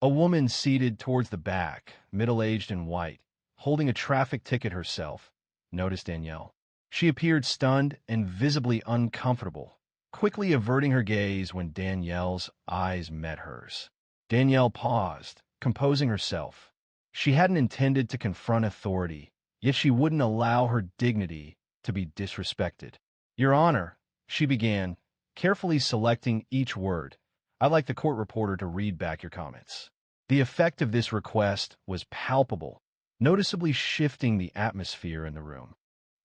A woman seated towards the back, middle-aged and white, holding a traffic ticket herself, noticed Danielle. She appeared stunned and visibly uncomfortable, quickly averting her gaze when Danielle's eyes met hers. Danielle paused, composing herself. She hadn't intended to confront authority, yet she wouldn't allow her dignity to be disrespected. Your Honor, she began, carefully selecting each word. I'd like the court reporter to read back your comments. The effect of this request was palpable, noticeably shifting the atmosphere in the room.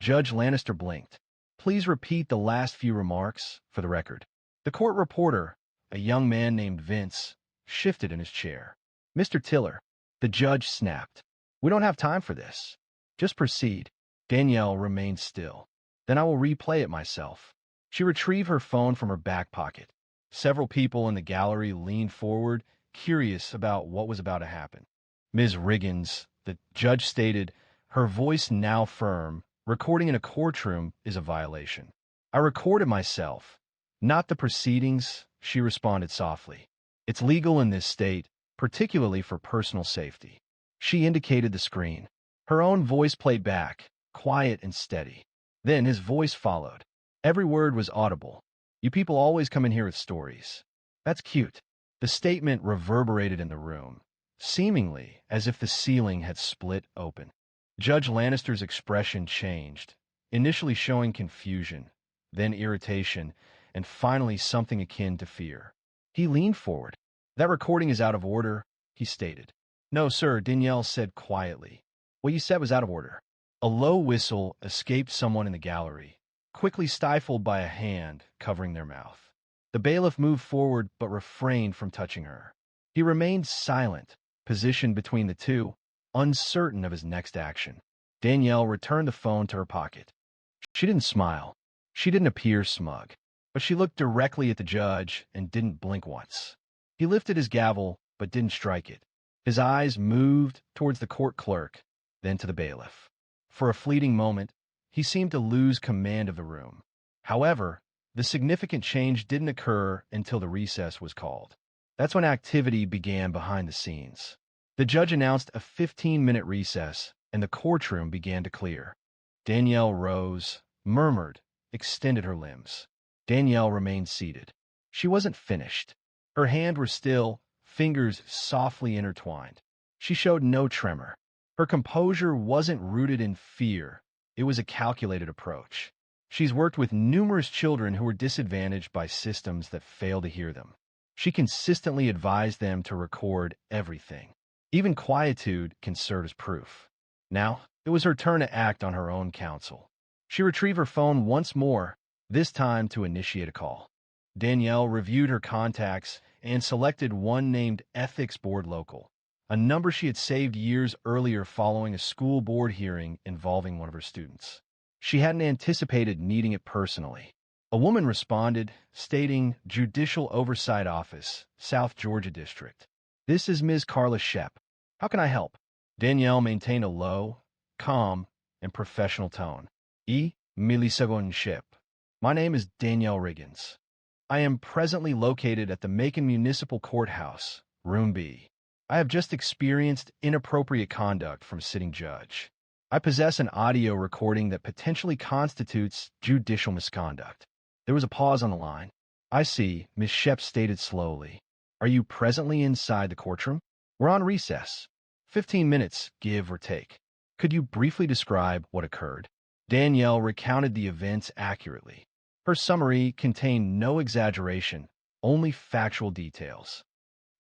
Judge Lannister blinked. Please repeat the last few remarks for the record. The court reporter, a young man named Vince, shifted in his chair. Mr. Tiller, the judge snapped. We don't have time for this. Just proceed. Danielle remained still. Then I will replay it myself. She retrieved her phone from her back pocket. Several people in the gallery leaned forward, curious about what was about to happen. Ms. Riggins, the judge stated, her voice now firm, recording in a courtroom is a violation. I recorded myself, not the proceedings, she responded softly. It's legal in this state, particularly for personal safety. She indicated the screen. Her own voice played back, quiet and steady. Then his voice followed. Every word was audible. You people always come in here with stories. That's cute. The statement reverberated in the room, seemingly as if the ceiling had split open. Judge Lannister's expression changed, initially showing confusion, then irritation, and finally something akin to fear. He leaned forward. That recording is out of order, he stated. No, sir, Danielle said quietly. What you said was out of order. A low whistle escaped someone in the gallery, quickly stifled by a hand covering their mouth. The bailiff moved forward but refrained from touching her. He remained silent, positioned between the two, uncertain of his next action. Danielle returned the phone to her pocket. She didn't smile. She didn't appear smug, but she looked directly at the judge and didn't blink once. He lifted his gavel but didn't strike it. His eyes moved towards the court clerk, then to the bailiff. For a fleeting moment, he seemed to lose command of the room. However, the significant change didn't occur until the recess was called. That's when activity began behind the scenes. The judge announced a 15-minute recess, and the courtroom began to clear. Danielle rose, murmured, extended her limbs. Danielle remained seated. She wasn't finished. Her hands were still, fingers softly intertwined. She showed no tremor. Her composure wasn't rooted in fear. It was a calculated approach. She's worked with numerous children who were disadvantaged by systems that fail to hear them. She consistently advised them to record everything. Even quietude can serve as proof. Now, it was her turn to act on her own counsel. She retrieved her phone once more, this time to initiate a call. Danielle reviewed her contacts and selected one named Ethics Board Local, a number she had saved years earlier following a school board hearing involving one of her students. She hadn't anticipated needing it personally. A woman responded, stating Judicial Oversight Office, South Georgia District. This is Ms. Carla Shep. How can I help? Danielle maintained a low, calm, and professional tone. Milisegon Shep. My name is Danielle Riggins. I am presently located at the Macon Municipal Courthouse, Room B. I have just experienced inappropriate conduct from a sitting judge. I possess an audio recording that potentially constitutes judicial misconduct. There was a pause on the line. I see, Ms. Shep stated slowly. Are you presently inside the courtroom? We're on recess. 15 minutes, give or take. Could you briefly describe what occurred? Danielle recounted the events accurately. Her summary contained no exaggeration, only factual details.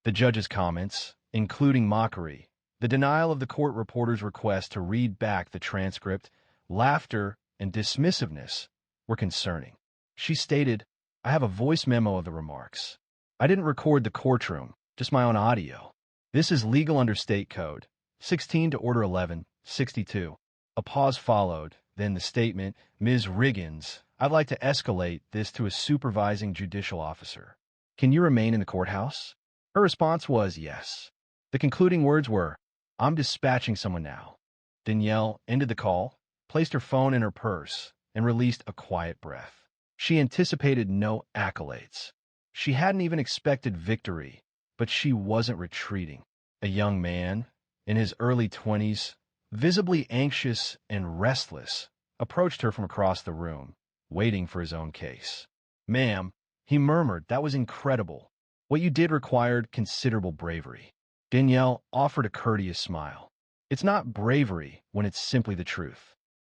The judge's comments, including mockery, the denial of the court reporter's request to read back the transcript, laughter, and dismissiveness were concerning. She stated, "I have a voice memo of the remarks. I didn't record the courtroom, just my own audio. This is legal under state code, 16 to Order 11, 62. A pause followed, then the statement, "Ms. Riggins, I'd like to escalate this to a supervising judicial officer. Can you remain in the courthouse?" Her response was yes. The concluding words were, "I'm dispatching someone now." Danielle ended the call, placed her phone in her purse, and released a quiet breath. She anticipated no accolades. She hadn't even expected victory, but she wasn't retreating. A young man, in his early 20s, visibly anxious and restless, approached her from across the room, waiting for his own case. "Ma'am," he murmured, "that was incredible. What you did required considerable bravery." Danielle offered a courteous smile. "It's not bravery when it's simply the truth."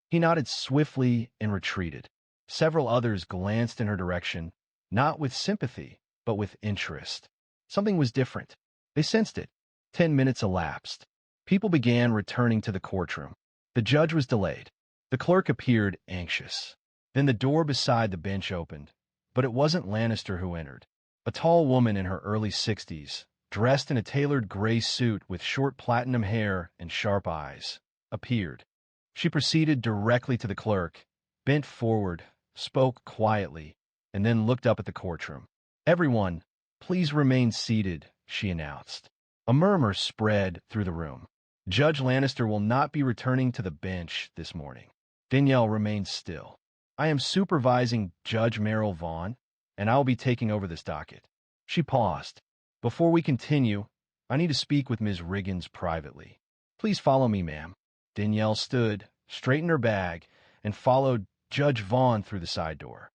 He nodded swiftly and retreated. Several others glanced in her direction, not with sympathy, but with interest. Something was different. They sensed it. 10 minutes elapsed. People began returning to the courtroom. The judge was delayed. The clerk appeared anxious. Then the door beside the bench opened, but it wasn't Lannister who entered. A tall woman in her early 60s, dressed in a tailored gray suit with short platinum hair and sharp eyes, appeared. She proceeded directly to the clerk, bent forward, spoke quietly, and then looked up at the courtroom. "Everyone, please remain seated," she announced. A murmur spread through the room. "Judge Lannister will not be returning to the bench this morning." Danielle remained still. "I am supervising Judge Merrill Vaughn, and I will be taking over this docket." She paused. "Before we continue, I need to speak with Ms. Riggins privately. Please follow me, ma'am." Danielle stood, straightened her bag, and followed Judge Vaughn through the side door.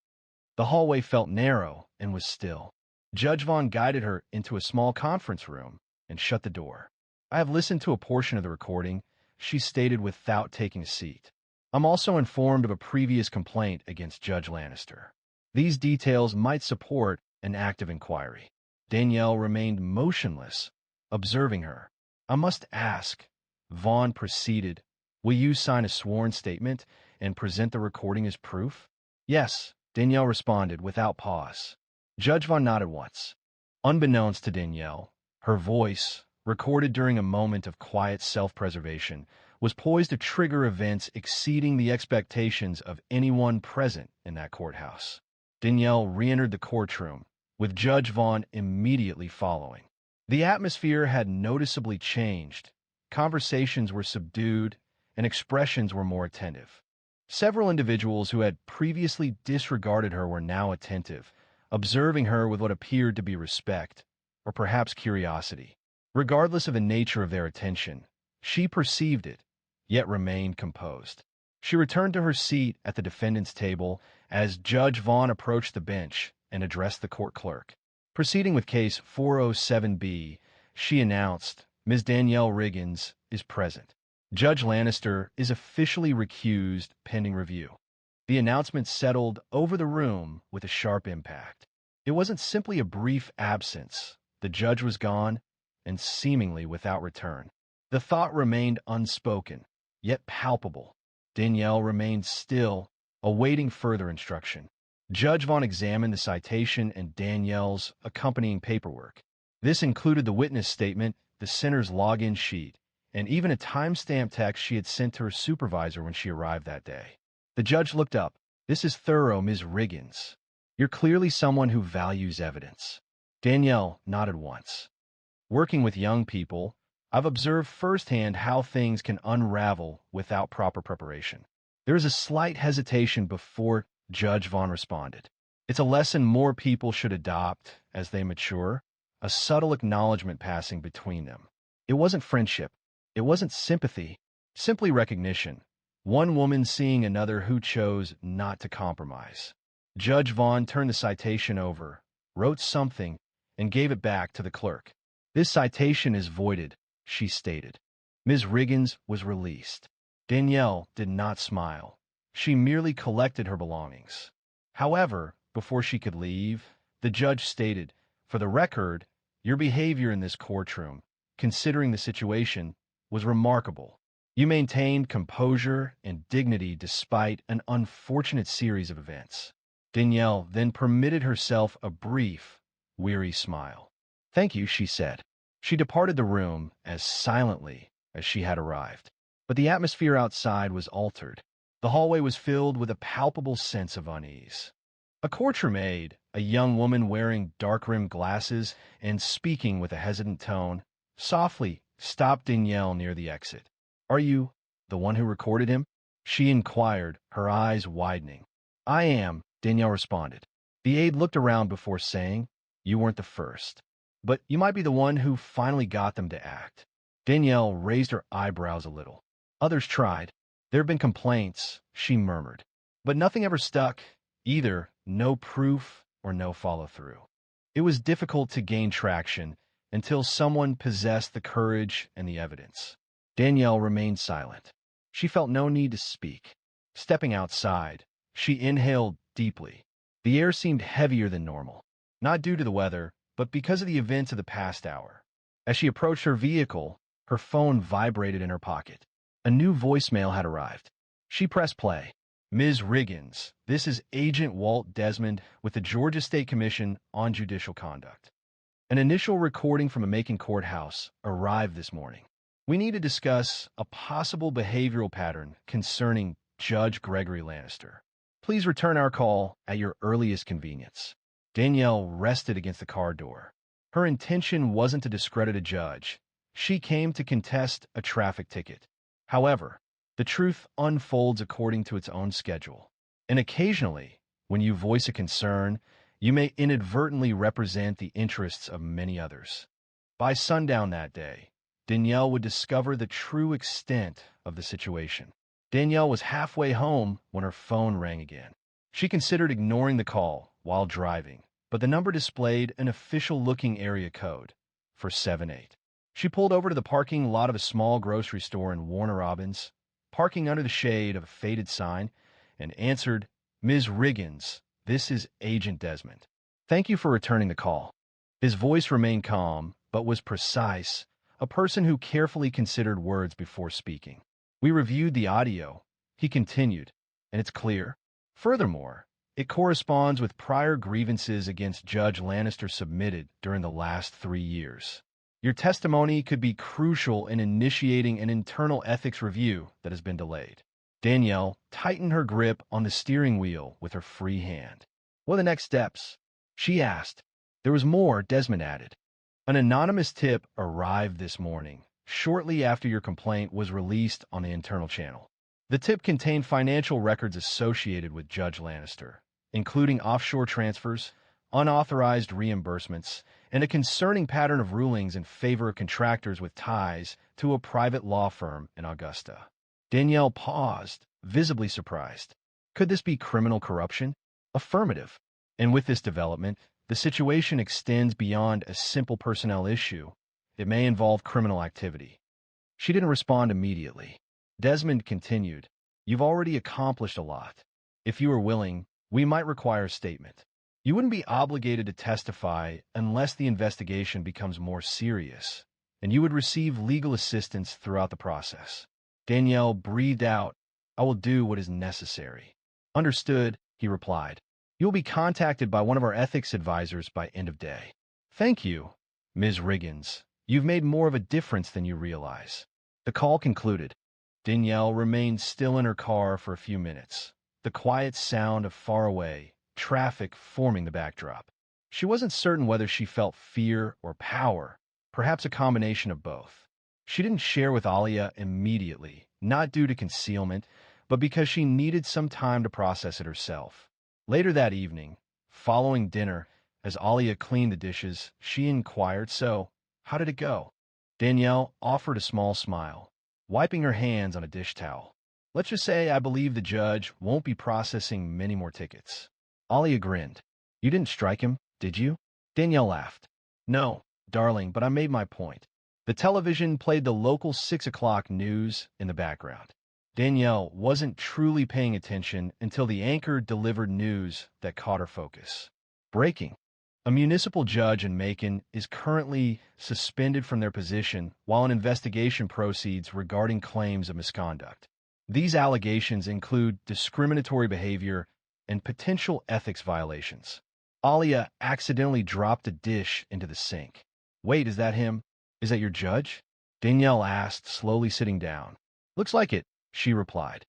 The hallway felt narrow and was still. Judge Vaughn guided her into a small conference room and shut the door. "I have listened to a portion of the recording," she stated without taking a seat. "I'm also informed of a previous complaint against Judge Lannister. These details might support an active inquiry." Danielle remained motionless, observing her. "I must ask," Vaughn proceeded, "will you sign a sworn statement and present the recording as proof?" "Yes," Danielle responded without pause. Judge Vaughn nodded once. Unbeknownst to Danielle, her voice, recorded during a moment of quiet self-preservation, was poised to trigger events exceeding the expectations of anyone present in that courthouse. Danielle re-entered the courtroom, with Judge Vaughn immediately following. The atmosphere had noticeably changed. Conversations were subdued, and expressions were more attentive. Several individuals who had previously disregarded her were now attentive, observing her with what appeared to be respect, or perhaps curiosity. Regardless of the nature of their attention, she perceived it, yet remained composed. She returned to her seat at the defendant's table as Judge Vaughn approached the bench and addressed the court clerk. Proceeding with Case 407B, she announced, "Ms. Danielle Riggins is present. Judge Lannister is officially recused pending review." The announcement settled over the room with a sharp impact. It wasn't simply a brief absence. The judge was gone, and seemingly without return. The thought remained unspoken, yet palpable. Danielle remained still, awaiting further instruction. Judge Vaughn examined the citation and Danielle's accompanying paperwork. This included the witness statement, the center's login sheet, and even a timestamp text she had sent to her supervisor when she arrived that day. The judge looked up. "This is thorough, Ms. Riggins. You're clearly someone who values evidence." Danielle nodded once. "Working with young people, I've observed firsthand how things can unravel without proper preparation." There was a slight hesitation before Judge Vaughn responded. "It's a lesson more people should adopt as they mature, a subtle acknowledgement passing between them. It wasn't friendship. It wasn't sympathy, simply recognition. One woman seeing another who chose not to compromise." Judge Vaughn turned the citation over, wrote something, and gave it back to the clerk. "This citation is voided," she stated. Ms. Riggins was released. Danielle did not smile. She merely collected her belongings. However, before she could leave, the judge stated, "For the record, your behavior in this courtroom, considering the situation, was remarkable. You maintained composure and dignity despite an unfortunate series of events." Danielle then permitted herself a brief, weary smile. "Thank you," she said. She departed the room as silently as she had arrived. But the atmosphere outside was altered. The hallway was filled with a palpable sense of unease. A courtroom aide, a young woman wearing dark-rimmed glasses and speaking with a hesitant tone, softly stopped Danielle near the exit. "Are you the one who recorded him?" she inquired, her eyes widening. "I am," Danielle responded. The aide looked around before saying, "You weren't the first. But you might be the one who finally got them to act." Danielle raised her eyebrows a little. "Others tried. There have been complaints," she murmured. "But nothing ever stuck. Either no proof or no follow-through. It was difficult to gain traction until someone possessed the courage and the evidence." Danielle remained silent. She felt no need to speak. Stepping outside, she inhaled deeply. The air seemed heavier than normal, not due to the weather, but because of the events of the past hour. As she approached her vehicle, her phone vibrated in her pocket. A new voicemail had arrived. She pressed play. "Ms. Riggins, this is Agent Walt Desmond with the Georgia State Commission on Judicial Conduct. An initial recording from a Macon courthouse arrived this morning. We need to discuss a possible behavioral pattern concerning Judge Gregory Lannister. Please return our call at your earliest convenience." Danielle rested against the car door. Her intention wasn't to discredit a judge. She came to contest a traffic ticket. However, the truth unfolds according to its own schedule. And occasionally, when you voice a concern, you may inadvertently represent the interests of many others. By sundown that day, Danielle would discover the true extent of the situation. Danielle was halfway home when her phone rang again. She considered ignoring the call while driving, but the number displayed an official-looking area code for 78. She pulled over to the parking lot of a small grocery store in Warner Robins, parking under the shade of a faded sign, and answered, "Ms. Riggins, this is Agent Desmond. Thank you for returning the call." His voice remained calm, but was precise, a person who carefully considered words before speaking. "We reviewed the audio," he continued, "and it's clear. Furthermore, it corresponds with prior grievances against Judge Lannister submitted during the last 3 years. Your testimony could be crucial in initiating an internal ethics review that has been delayed." Danielle tightened her grip on the steering wheel with her free hand. "What are the next steps?" she asked. "There was more," Desmond added. "An anonymous tip arrived this morning, shortly after your complaint was released on the internal channel. The tip contained financial records associated with Judge Lannister, including offshore transfers, unauthorized reimbursements, and a concerning pattern of rulings in favor of contractors with ties to a private law firm in Augusta." Danielle paused, visibly surprised. Could this be criminal corruption? Affirmative. And with this development, the situation extends beyond a simple personnel issue. It may involve criminal activity. She didn't respond immediately. Desmond continued, "You've already accomplished a lot. If you are willing, we might require a statement. You wouldn't be obligated to testify unless the investigation becomes more serious, and you would receive legal assistance throughout the process." Danielle breathed out, "I will do what is necessary." "Understood," he replied. "You will be contacted by one of our ethics advisors by end of day." "Thank you, Ms. Riggins. You've made more of a difference than you realize." The call concluded. Danielle remained still in her car for a few minutes, the quiet sound of faraway traffic forming the backdrop. She wasn't certain whether she felt fear or power, perhaps a combination of both. She didn't share with Alia immediately, not due to concealment, but because she needed some time to process it herself. Later that evening, following dinner, as Alia cleaned the dishes, she inquired, "So, how did it go?" Danielle offered a small smile, wiping her hands on a dish towel. "Let's just say I believe the judge won't be processing many more tickets." Alia grinned. "You didn't strike him, did you?" Danielle laughed. "No, darling, but I made my point." The television played the local 6 o'clock news in the background. Danielle wasn't truly paying attention until the anchor delivered news that caught her focus. Breaking. A municipal judge in Macon is currently suspended from their position while an investigation proceeds regarding claims of misconduct. These allegations include discriminatory behavior and potential ethics violations. Alia accidentally dropped a dish into the sink. Wait, is that him? Is that your judge? Danielle asked, slowly sitting down. Looks like it, she replied.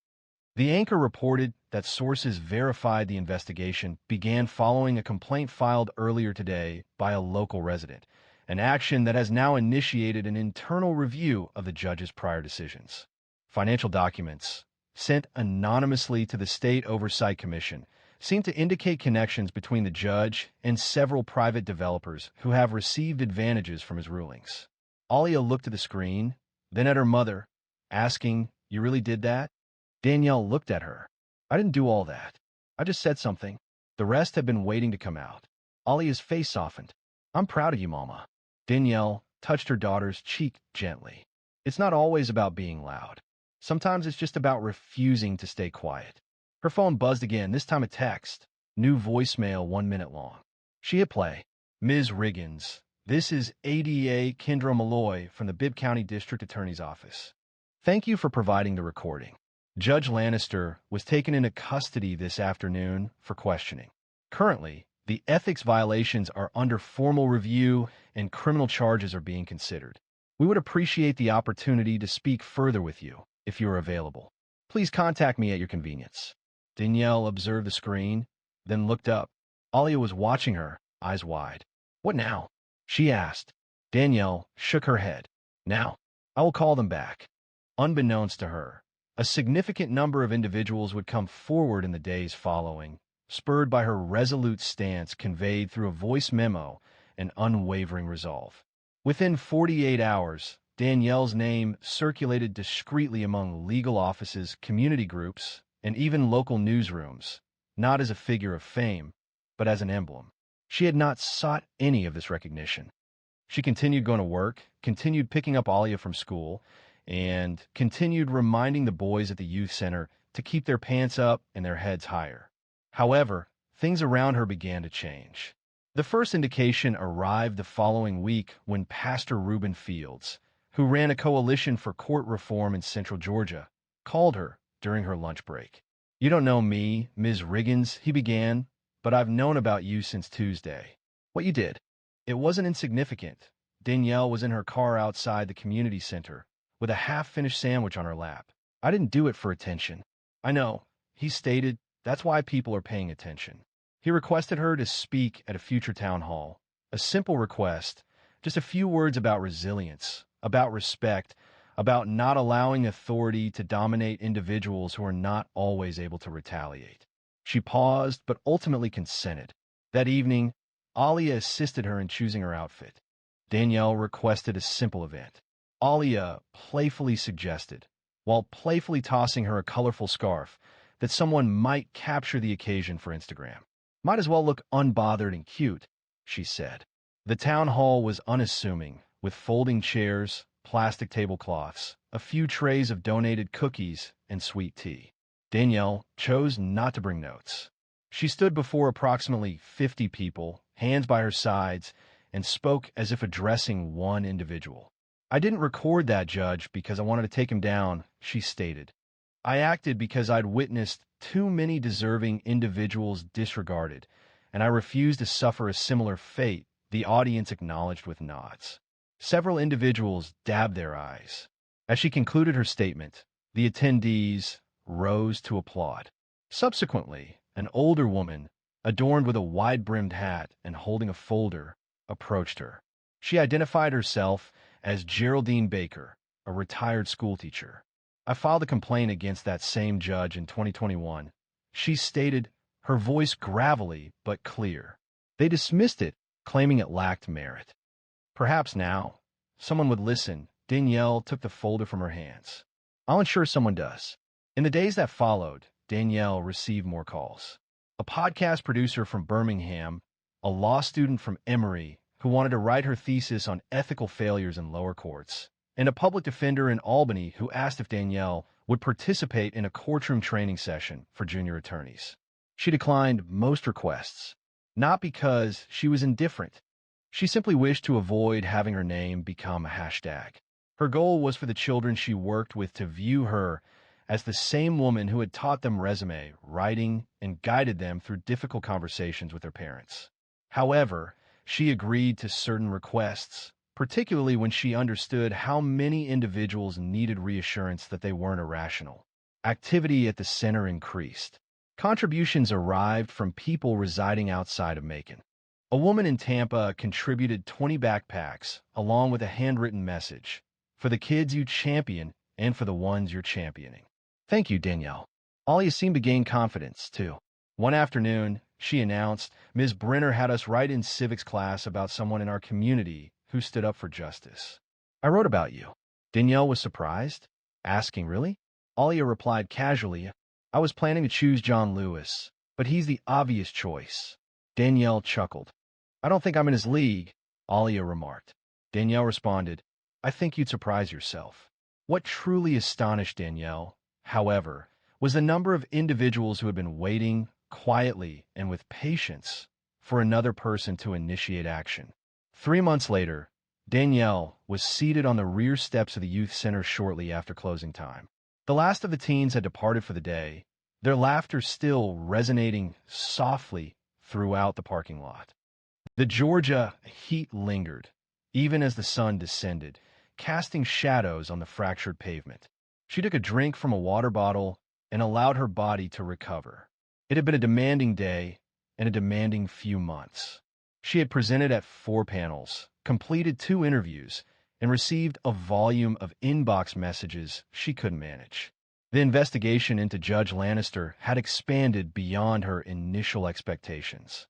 The anchor reported that sources verified the investigation began following a complaint filed earlier today by a local resident, an action that has now initiated an internal review of the judge's prior decisions. Financial documents, sent anonymously to the State Oversight Commission, seem to indicate connections between the judge and several private developers who have received advantages from his rulings. Alia looked at the screen, then at her mother, asking, "You really did that?" Danielle looked at her. "I didn't do all that. I just said something. The rest have been waiting to come out." Alia's face softened. "I'm proud of you, Mama." Danielle touched her daughter's cheek gently. "It's not always about being loud. Sometimes it's just about refusing to stay quiet." Her phone buzzed again, this time a text. New voicemail 1 minute long. She hit play. "Ms. Riggins, this is ADA Kendra Malloy from the Bibb County District Attorney's Office. Thank you for providing the recording. Judge Lannister was taken into custody this afternoon for questioning. Currently, the ethics violations are under formal review and criminal charges are being considered. We would appreciate the opportunity to speak further with you if you are available. Please contact me at your convenience." Danielle observed the screen, then looked up. Alia was watching her, eyes wide. "What now?" she asked. Danielle shook her head. "Now, I will call them back." Unbeknownst to her, a significant number of individuals would come forward in the days following, spurred by her resolute stance conveyed through a voice memo and unwavering resolve. Within 48 hours, Danielle's name circulated discreetly among legal offices, community groups, and even local newsrooms, not as a figure of fame, but as an emblem. She had not sought any of this recognition. She continued going to work, continued picking up Alia from school, and continued reminding the boys at the youth center to keep their pants up and their heads higher. However, things around her began to change. The first indication arrived the following week when Pastor Reuben Fields, who ran a coalition for court reform in Central Georgia, called her during her lunch break. "You don't know me, Ms. Riggins," he began, "but I've known about you since Tuesday. What you did. It wasn't insignificant." Danielle was in her car outside the community center, with a half-finished sandwich on her lap. "I didn't do it for attention." "I know," he stated. "That's why people are paying attention." He requested her to speak at a future town hall. A simple request, just a few words about resilience, about respect, about not allowing authority to dominate individuals who are not always able to retaliate. She paused, but ultimately consented. That evening, Alia assisted her in choosing her outfit. Danielle requested a simple event. Alia playfully suggested, while playfully tossing her a colorful scarf, that someone might capture the occasion for Instagram. "Might as well look unbothered and cute," she said. The town hall was unassuming, with folding chairs, plastic tablecloths, a few trays of donated cookies, and sweet tea. Danielle chose not to bring notes. She stood before approximately 50 people, hands by her sides, and spoke as if addressing one individual. "I didn't record that, Judge, because I wanted to take him down," she stated. "I acted because I'd witnessed too many deserving individuals disregarded, and I refused to suffer a similar fate," the audience acknowledged with nods. Several individuals dabbed their eyes. As she concluded her statement, the attendees rose to applaud. Subsequently, an older woman, adorned with a wide-brimmed hat and holding a folder, approached her. She identified herself as Geraldine Baker, a retired schoolteacher. "I filed a complaint against that same judge in 2021. She stated, her voice gravelly but clear. "They dismissed it, claiming it lacked merit." Perhaps now, someone would listen. Danielle took the folder from her hands. "I'll ensure someone does." In the days that followed, Danielle received more calls. A podcast producer from Birmingham, a law student from Emory who wanted to write her thesis on ethical failures in lower courts, and a public defender in Albany who asked if Danielle would participate in a courtroom training session for junior attorneys. She declined most requests, not because she was indifferent. She simply wished to avoid having her name become a hashtag. Her goal was for the children she worked with to view her as the same woman who had taught them resume writing and guided them through difficult conversations with their parents. However, she agreed to certain requests, particularly when she understood how many individuals needed reassurance that they weren't irrational. Activity at the center increased. Contributions arrived from people residing outside of Macon. A woman in Tampa contributed 20 backpacks, along with a handwritten message, for the kids you champion and for the ones you're championing. Thank you, Danielle. Alia seemed to gain confidence, too. One afternoon, she announced, Ms. Brenner had us write in civics class about someone in our community who stood up for justice. I wrote about you. Danielle was surprised, asking, really? Alia replied casually, I was planning to choose John Lewis, but he's the obvious choice. Danielle chuckled. I don't think I'm in his league, Alia remarked. Danielle responded, I think you'd surprise yourself. What truly astonished Danielle, however, was the number of individuals who had been waiting quietly and with patience for another person to initiate action. 3 months later, Danielle was seated on the rear steps of the youth center shortly after closing time. The last of the teens had departed for the day, their laughter still resonating softly throughout the parking lot. The Georgia heat lingered, even as the sun descended, casting shadows on the fractured pavement. She took a drink from a water bottle and allowed her body to recover. It had been a demanding day and a demanding few months. She had presented at 4 panels, completed 2 interviews, and received a volume of inbox messages she couldn't manage. The investigation into Judge Lannister had expanded beyond her initial expectations.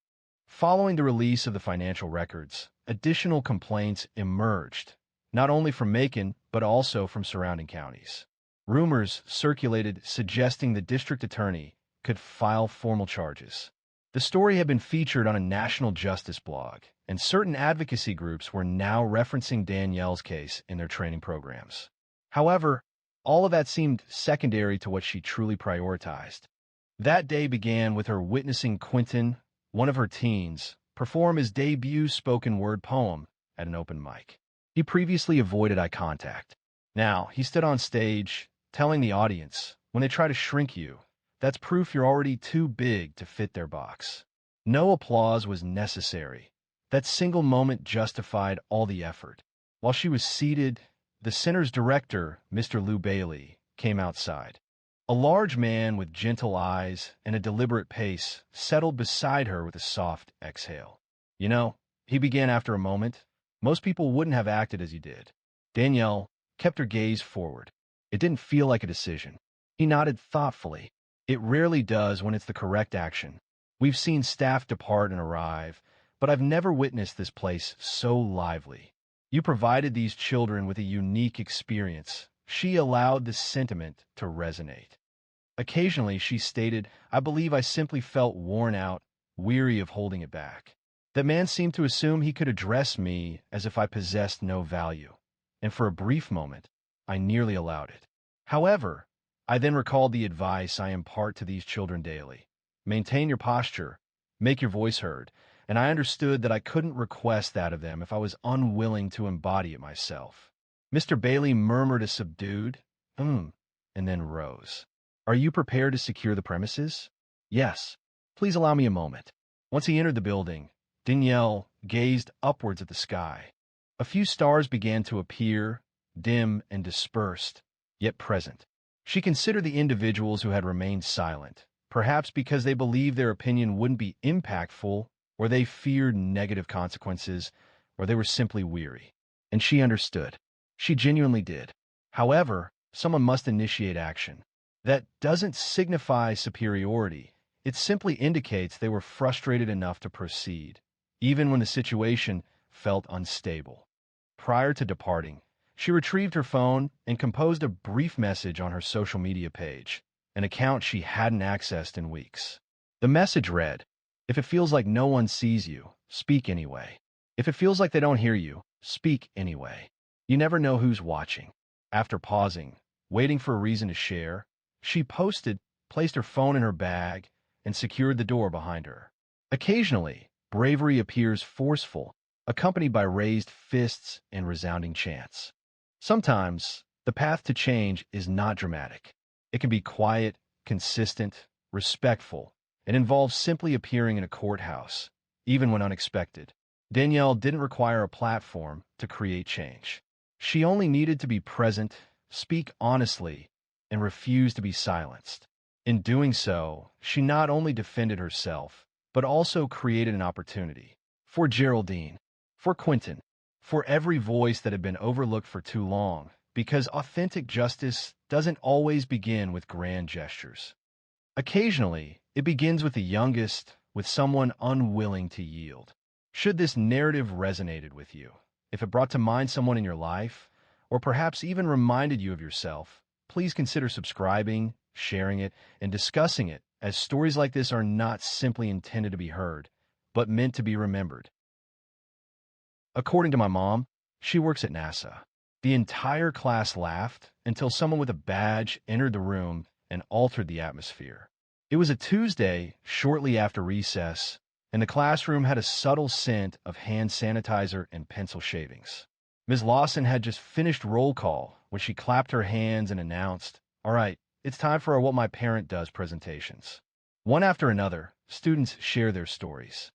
Following the release of the financial records, additional complaints emerged, not only from Macon, but also from surrounding counties. Rumors circulated suggesting the district attorney could file formal charges. The story had been featured on a national justice blog, and certain advocacy groups were now referencing Danielle's case in their training programs. However, all of that seemed secondary to what she truly prioritized. That day began with her witnessing Quentin, one of her teens, perform his debut spoken word poem at an open mic. He previously avoided eye contact. Now, he stood on stage, telling the audience, when they try to shrink you, that's proof you're already too big to fit their box. No applause was necessary. That single moment justified all the effort. While she was seated, the center's director, Mr. Lou Bailey, came outside. A large man with gentle eyes and a deliberate pace settled beside her with a soft exhale. You know, he began after a moment, most people wouldn't have acted as you did. Danielle kept her gaze forward. It didn't feel like a decision. He nodded thoughtfully. It rarely does when it's the correct action. We've seen staff depart and arrive, but I've never witnessed this place so lively. You provided these children with a unique experience. She allowed the sentiment to resonate. Occasionally, she stated, I believe I simply felt worn out, weary of holding it back. That man seemed to assume he could address me as if I possessed no value, and for a brief moment, I nearly allowed it. However, I then recalled the advice I impart to these children daily. Maintain your posture, make your voice heard, and I understood that I couldn't request that of them if I was unwilling to embody it myself. Mr. Bailey murmured a subdued, and then rose. Are you prepared to secure the premises? Yes. Please allow me a moment. Once he entered the building, Danielle gazed upwards at the sky. A few stars began to appear, dim and dispersed, yet present. She considered the individuals who had remained silent, perhaps because they believed their opinion wouldn't be impactful, or they feared negative consequences, or they were simply weary. And she understood. She genuinely did. However, someone must initiate action. That doesn't signify superiority. It simply indicates they were frustrated enough to proceed, even when the situation felt unstable. Prior to departing, she retrieved her phone and composed a brief message on her social media page, an account she hadn't accessed in weeks. The message read, if it feels like no one sees you, speak anyway. If it feels like they don't hear you, speak anyway. You never know who's watching. After pausing, waiting for a reason to share. She posted, placed her phone in her bag, and secured the door behind her. Occasionally, bravery appears forceful, accompanied by raised fists and resounding chants. Sometimes, the path to change is not dramatic. It can be quiet, consistent, respectful, and involves simply appearing in a courthouse, even when unexpected. Danielle didn't require a platform to create change. She only needed to be present, speak honestly, and refuse to be silenced. In doing so, she not only defended herself, but also created an opportunity for Geraldine, for Quentin, for every voice that had been overlooked for too long, because authentic justice doesn't always begin with grand gestures. Occasionally, it begins with the youngest, with someone unwilling to yield. Should this narrative resonated with you, if it brought to mind someone in your life, or perhaps even reminded you of yourself, please consider subscribing, sharing it, and discussing it, as stories like this are not simply intended to be heard, but meant to be remembered. According to my mom, she works at NASA. The entire class laughed until someone with a badge entered the room and altered the atmosphere. It was a Tuesday, shortly after recess, and the classroom had a subtle scent of hand sanitizer and pencil shavings. Ms. Lawson had just finished roll call when she clapped her hands and announced, "All right, it's time for our What My Parent Does presentations." One after another, students share their stories.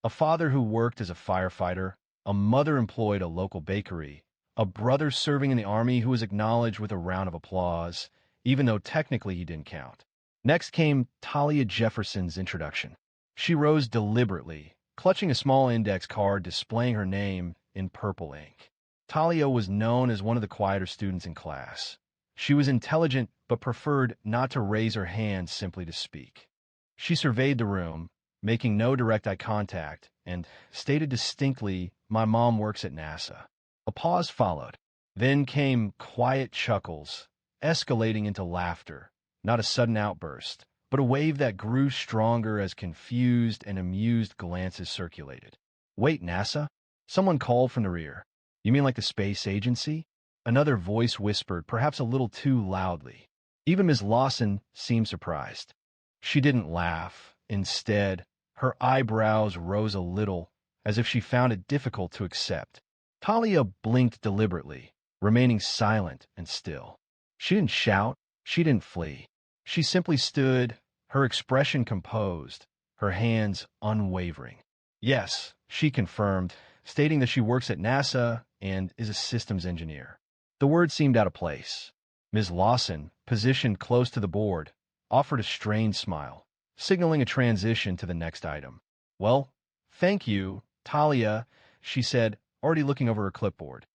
A father who worked as a firefighter, a mother employed at a local bakery, a brother serving in the army who was acknowledged with a round of applause, even though technically he didn't count. Next came Talia Jefferson's introduction. She rose deliberately, clutching a small index card displaying her name in purple ink. Talia was known as one of the quieter students in class. She was intelligent but preferred not to raise her hand simply to speak. She surveyed the room, making no direct eye contact, and stated distinctly, "My mom works at NASA." A pause followed. Then came quiet chuckles, escalating into laughter, not a sudden outburst, but a wave that grew stronger as confused and amused glances circulated. "Wait, NASA?" Someone called from the rear. "You mean like the space agency?" Another voice whispered, perhaps a little too loudly. Even Ms. Lawson seemed surprised. She didn't laugh. Instead, her eyebrows rose a little, as if she found it difficult to accept. Talia blinked deliberately, remaining silent and still. She didn't shout. She didn't flee. She simply stood, her expression composed, her hands unwavering. "Yes," she confirmed, stating that she works at NASA and is a systems engineer. The word seemed out of place. Ms. Lawson, positioned close to the board, offered a strained smile, signaling a transition to the next item. "Well, thank you, Talia," she said, already looking over her clipboard.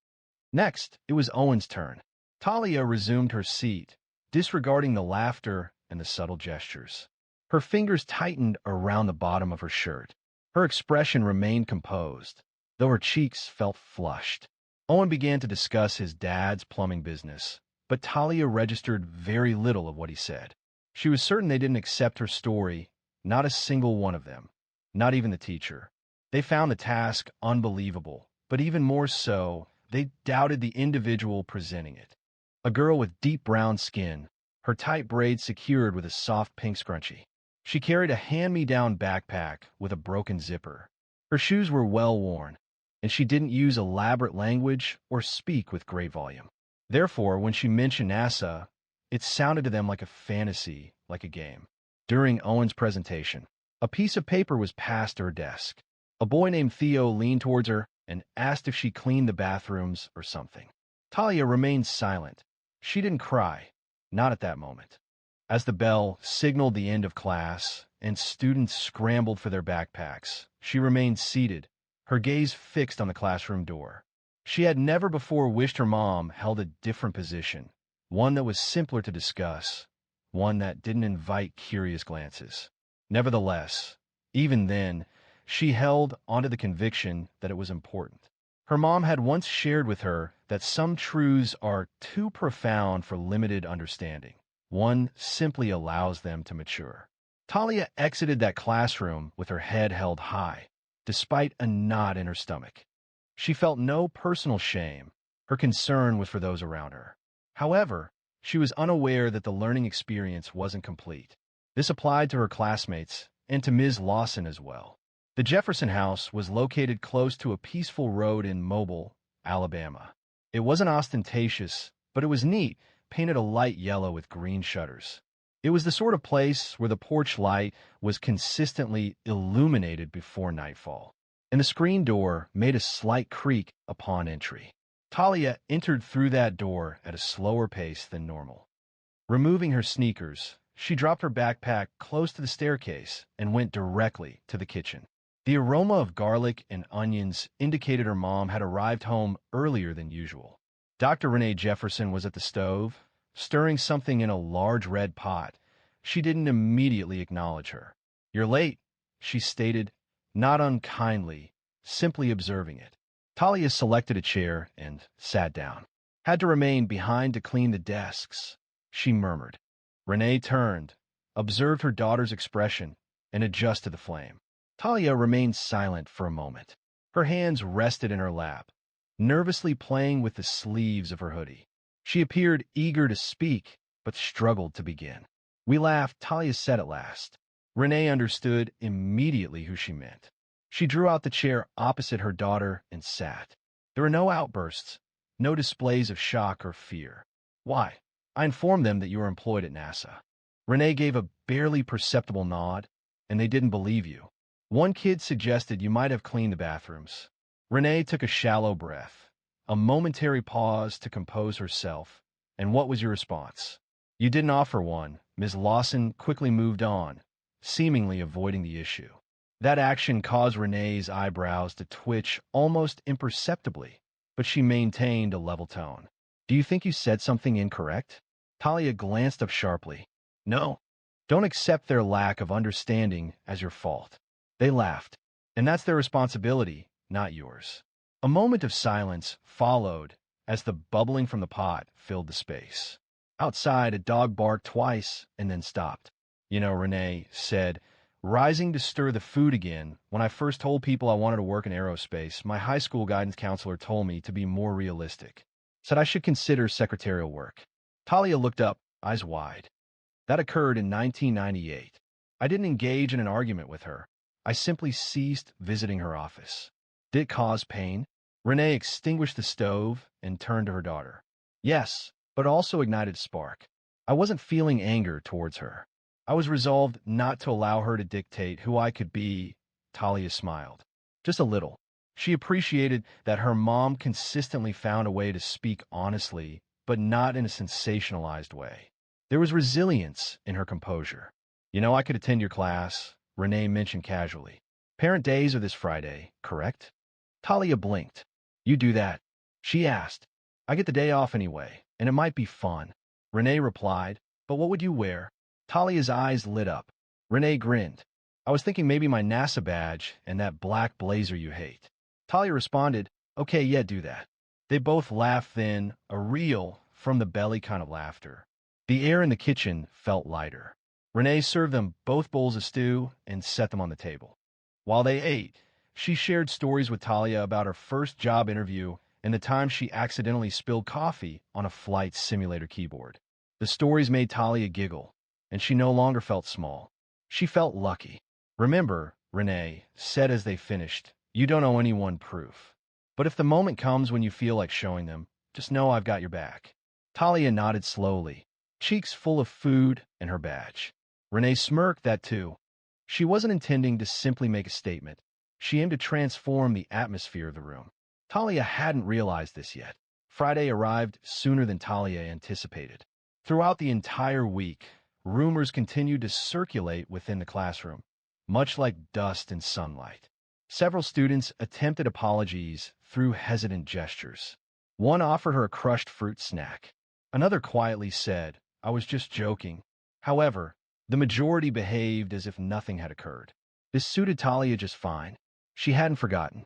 Next, it was Owen's turn. Talia resumed her seat, disregarding the laughter and the subtle gestures. Her fingers tightened around the bottom of her shirt. Her expression remained composed, though her cheeks felt flushed. Owen began to discuss his dad's plumbing business, but Talia registered very little of what he said. She was certain they didn't accept her story, not a single one of them, not even the teacher. They found the task unbelievable, but even more so, they doubted the individual presenting it. A girl with deep brown skin, her tight braids secured with a soft pink scrunchie. She carried a hand-me-down backpack with a broken zipper. Her shoes were well worn, and she didn't use elaborate language or speak with great volume. Therefore, when she mentioned NASA, it sounded to them like a fantasy, like a game. During Owen's presentation, a piece of paper was passed to her desk. A boy named Theo leaned towards her and asked if she cleaned the bathrooms or something. Talia remained silent. She didn't cry, not at that moment. As the bell signaled the end of class and students scrambled for their backpacks, she remained seated, her gaze fixed on the classroom door. She had never before wished her mom held a different position, one that was simpler to discuss, one that didn't invite curious glances. Nevertheless, even then, she held onto the conviction that it was important. Her mom had once shared with her that some truths are too profound for limited understanding. One simply allows them to mature. Talia exited that classroom with her head held high, despite a knot in her stomach. She felt no personal shame. Her concern was for those around her. However, She was unaware that the learning experience wasn't complete. This applied to her classmates and to Ms. Lawson as well. The Jefferson House was located close to a peaceful road in Mobile, Alabama. It wasn't ostentatious, but it was neat, painted a light yellow with green shutters. It was the sort of place where the porch light was consistently illuminated before nightfall, and the screen door made a slight creak upon entry. Talia entered through that door at a slower pace than normal. Removing her sneakers, she dropped her backpack close to the staircase and went directly to the kitchen. The aroma of garlic and onions indicated her mom had arrived home earlier than usual. Dr. Renee Jefferson was at the stove, stirring something in a large red pot. She didn't immediately acknowledge her. "You're late," she stated, not unkindly, simply observing it. Talia selected a chair and sat down. "Had to remain behind to clean the desks," she murmured. Renee turned, observed her daughter's expression, and adjusted the flame. Talia remained silent for a moment. Her hands rested in her lap, nervously playing with the sleeves of her hoodie. She appeared eager to speak, but struggled to begin. "We laughed," Talia said at last. Renee understood immediately who she meant. She drew out the chair opposite her daughter and sat. There were no outbursts, no displays of shock or fear. "Why? I informed them that you were employed at NASA." Renee gave a barely perceptible nod, "and they didn't believe you. One kid suggested you might have cleaned the bathrooms." Renee took a shallow breath, a momentary pause to compose herself. "And what was your response?" "You didn't offer one." Ms. Lawson quickly moved on, seemingly avoiding the issue. That action caused Renee's eyebrows to twitch almost imperceptibly, but she maintained a level tone. "Do you think you said something incorrect?" Talia glanced up sharply. "No. Don't accept their lack of understanding as your fault." They laughed. "And that's their responsibility, not yours." A moment of silence followed as the bubbling from the pot filled the space. Outside, a dog barked twice and then stopped. "You know," Renee said, rising to stir the food again, "when I first told people I wanted to work in aerospace, my high school guidance counselor told me to be more realistic. Said I should consider secretarial work." Talia looked up, eyes wide. "That occurred in 1998. I didn't engage in an argument with her. I simply ceased visiting her office." "Did it cause pain?" Renee extinguished the stove and turned to her daughter. "Yes, but also ignited a spark. I wasn't feeling anger towards her. I was resolved not to allow her to dictate who I could be." Talia smiled. Just a little. She appreciated that her mom consistently found a way to speak honestly, but not in a sensationalized way. There was resilience in her composure. "You know, I could attend your class," Renee mentioned casually. "Parent days are this Friday, correct?" Talia blinked. "You do that?" she asked. "I get the day off anyway, and it might be fun." Renee replied, "But what would you wear?" Talia's eyes lit up. Renee grinned. "I was thinking maybe my NASA badge and that black blazer you hate." Talia responded, "Okay, yeah, do that." They both laughed then, a real, from-the-belly kind of laughter. The air in the kitchen felt lighter. Renee served them both bowls of stew and set them on the table. While they ate, she shared stories with Talia about her first job interview and the time she accidentally spilled coffee on a flight simulator keyboard. The stories made Talia giggle, and she no longer felt small. She felt lucky. "Remember," Renee said as they finished, "you don't owe anyone proof. But if the moment comes when you feel like showing them, just know I've got your back." Talia nodded slowly, cheeks full of food and her badge. Renee smirked that too. She wasn't intending to simply make a statement. She aimed to transform the atmosphere of the room. Talia hadn't realized this yet. Friday arrived sooner than Talia anticipated. Throughout the entire week, rumors continued to circulate within the classroom, much like dust in sunlight. Several students attempted apologies through hesitant gestures. One offered her a crushed fruit snack. Another quietly said, "I was just joking." However, the majority behaved as if nothing had occurred. This suited Talia just fine. She hadn't forgotten.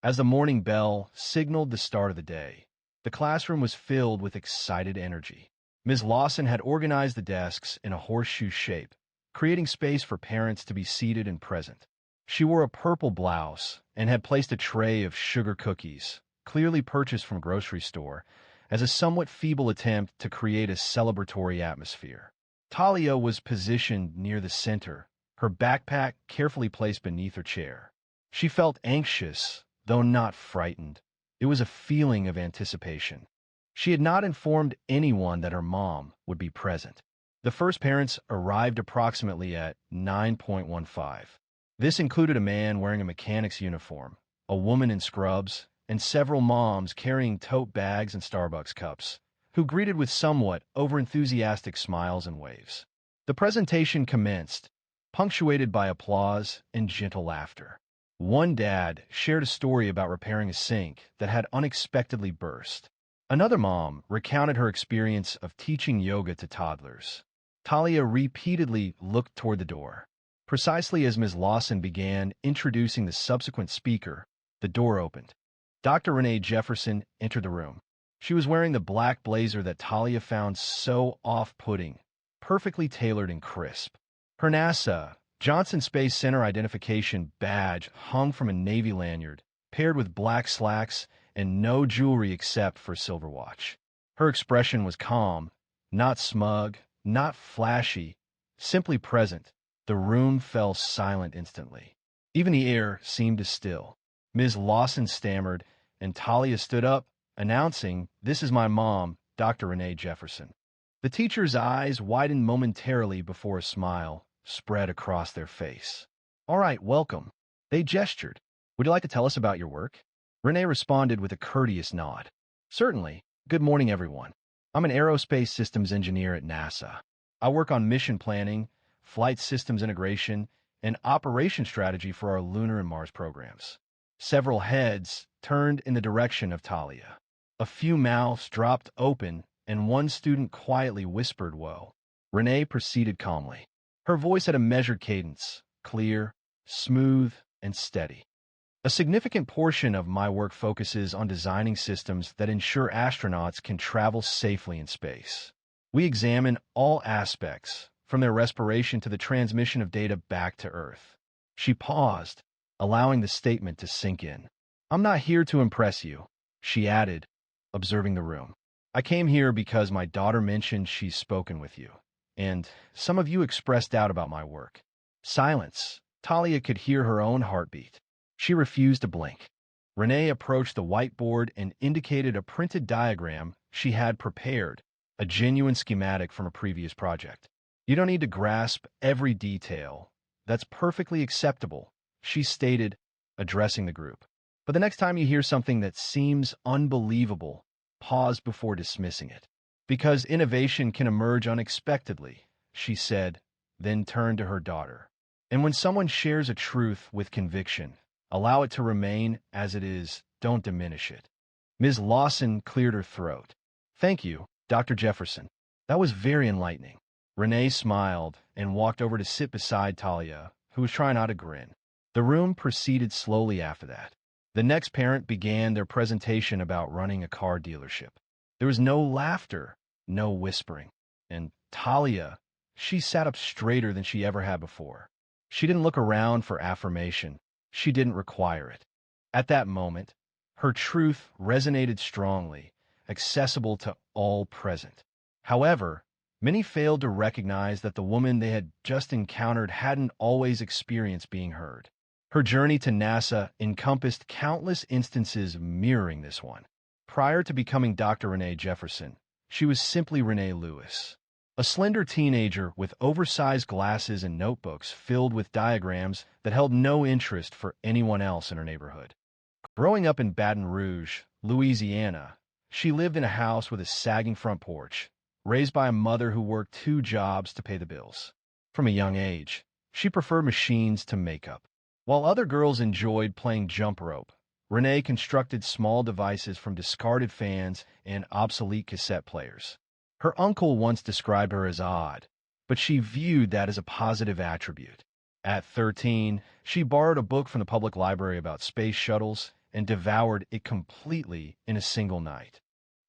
As the morning bell signaled the start of the day, the classroom was filled with excited energy. Ms. Lawson had organized the desks in a horseshoe shape, creating space for parents to be seated and present. She wore a purple blouse and had placed a tray of sugar cookies, clearly purchased from a grocery store, as a somewhat feeble attempt to create a celebratory atmosphere. Talia was positioned near the center, her backpack carefully placed beneath her chair. She felt anxious, though not frightened. It was a feeling of anticipation. She had not informed anyone that her mom would be present. The first parents arrived approximately at 9:15. This included a man wearing a mechanic's uniform, a woman in scrubs, and several moms carrying tote bags and Starbucks cups, who greeted with somewhat overenthusiastic smiles and waves. The presentation commenced, punctuated by applause and gentle laughter. One dad shared a story about repairing a sink that had unexpectedly burst. Another mom recounted her experience of teaching yoga to toddlers. Talia repeatedly looked toward the door. Precisely as Ms. Lawson began introducing the subsequent speaker, the door opened. Dr. Renee Jefferson entered the room. She was wearing the black blazer that Talia found so off-putting, perfectly tailored and crisp. Her NASA Johnson Space Center identification badge hung from a Navy lanyard, paired with black slacks and no jewelry except for a silver watch. Her expression was calm, not smug, not flashy, simply present. The room fell silent instantly. Even the air seemed to still. Ms. Lawson stammered, and Talia stood up, announcing, "This is my mom, Dr. Renee Jefferson." The teacher's eyes widened momentarily before a smile spread across their face. "All right, welcome." They gestured. "Would you like to tell us about your work?" Renee responded with a courteous nod. "Certainly. Good morning, everyone. I'm an aerospace systems engineer at NASA. I work on mission planning, flight systems integration, and operation strategy for our lunar and Mars programs." Several heads turned in the direction of Talia. A few mouths dropped open, and one student quietly whispered, "Whoa." Renee proceeded calmly. Her voice had a measured cadence, clear, smooth, and steady. "A significant portion of my work focuses on designing systems that ensure astronauts can travel safely in space. We examine all aspects, from their respiration to the transmission of data back to Earth." She paused, allowing the statement to sink in. "I'm not here to impress you," she added, observing the room. "I came here because my daughter mentioned she's spoken with you, and some of you expressed doubt about my work." Silence. Talia could hear her own heartbeat. She refused to blink. Renee approached the whiteboard and indicated a printed diagram she had prepared, a genuine schematic from a previous project. "You don't need to grasp every detail. That's perfectly acceptable," she stated, addressing the group. "But the next time you hear something that seems unbelievable, pause before dismissing it. Because innovation can emerge unexpectedly," she said, then turned to her daughter. "And when someone shares a truth with conviction, allow it to remain as it is, don't diminish it." Ms. Lawson cleared her throat. "Thank you, Dr. Jefferson. That was very enlightening." Renee smiled and walked over to sit beside Talia, who was trying not to grin. The room proceeded slowly after that. The next parent began their presentation about running a car dealership. There was no laughter, no whispering. And Talia, she sat up straighter than she ever had before. She didn't look around for affirmation. She didn't require it. At that moment, her truth resonated strongly, accessible to all present. However, many failed to recognize that the woman they had just encountered hadn't always experienced being heard. Her journey to NASA encompassed countless instances mirroring this one. Prior to becoming Dr. Renee Jefferson, she was simply Renee Lewis, a slender teenager with oversized glasses and notebooks filled with diagrams that held no interest for anyone else in her neighborhood. Growing up in Baton Rouge, Louisiana, she lived in a house with a sagging front porch, raised by a mother who worked 2 jobs to pay the bills. From a young age, she preferred machines to makeup. While other girls enjoyed playing jump rope, Renee constructed small devices from discarded fans and obsolete cassette players. Her uncle once described her as odd, but she viewed that as a positive attribute. At 13, she borrowed a book from the public library about space shuttles and devoured it completely in a single night.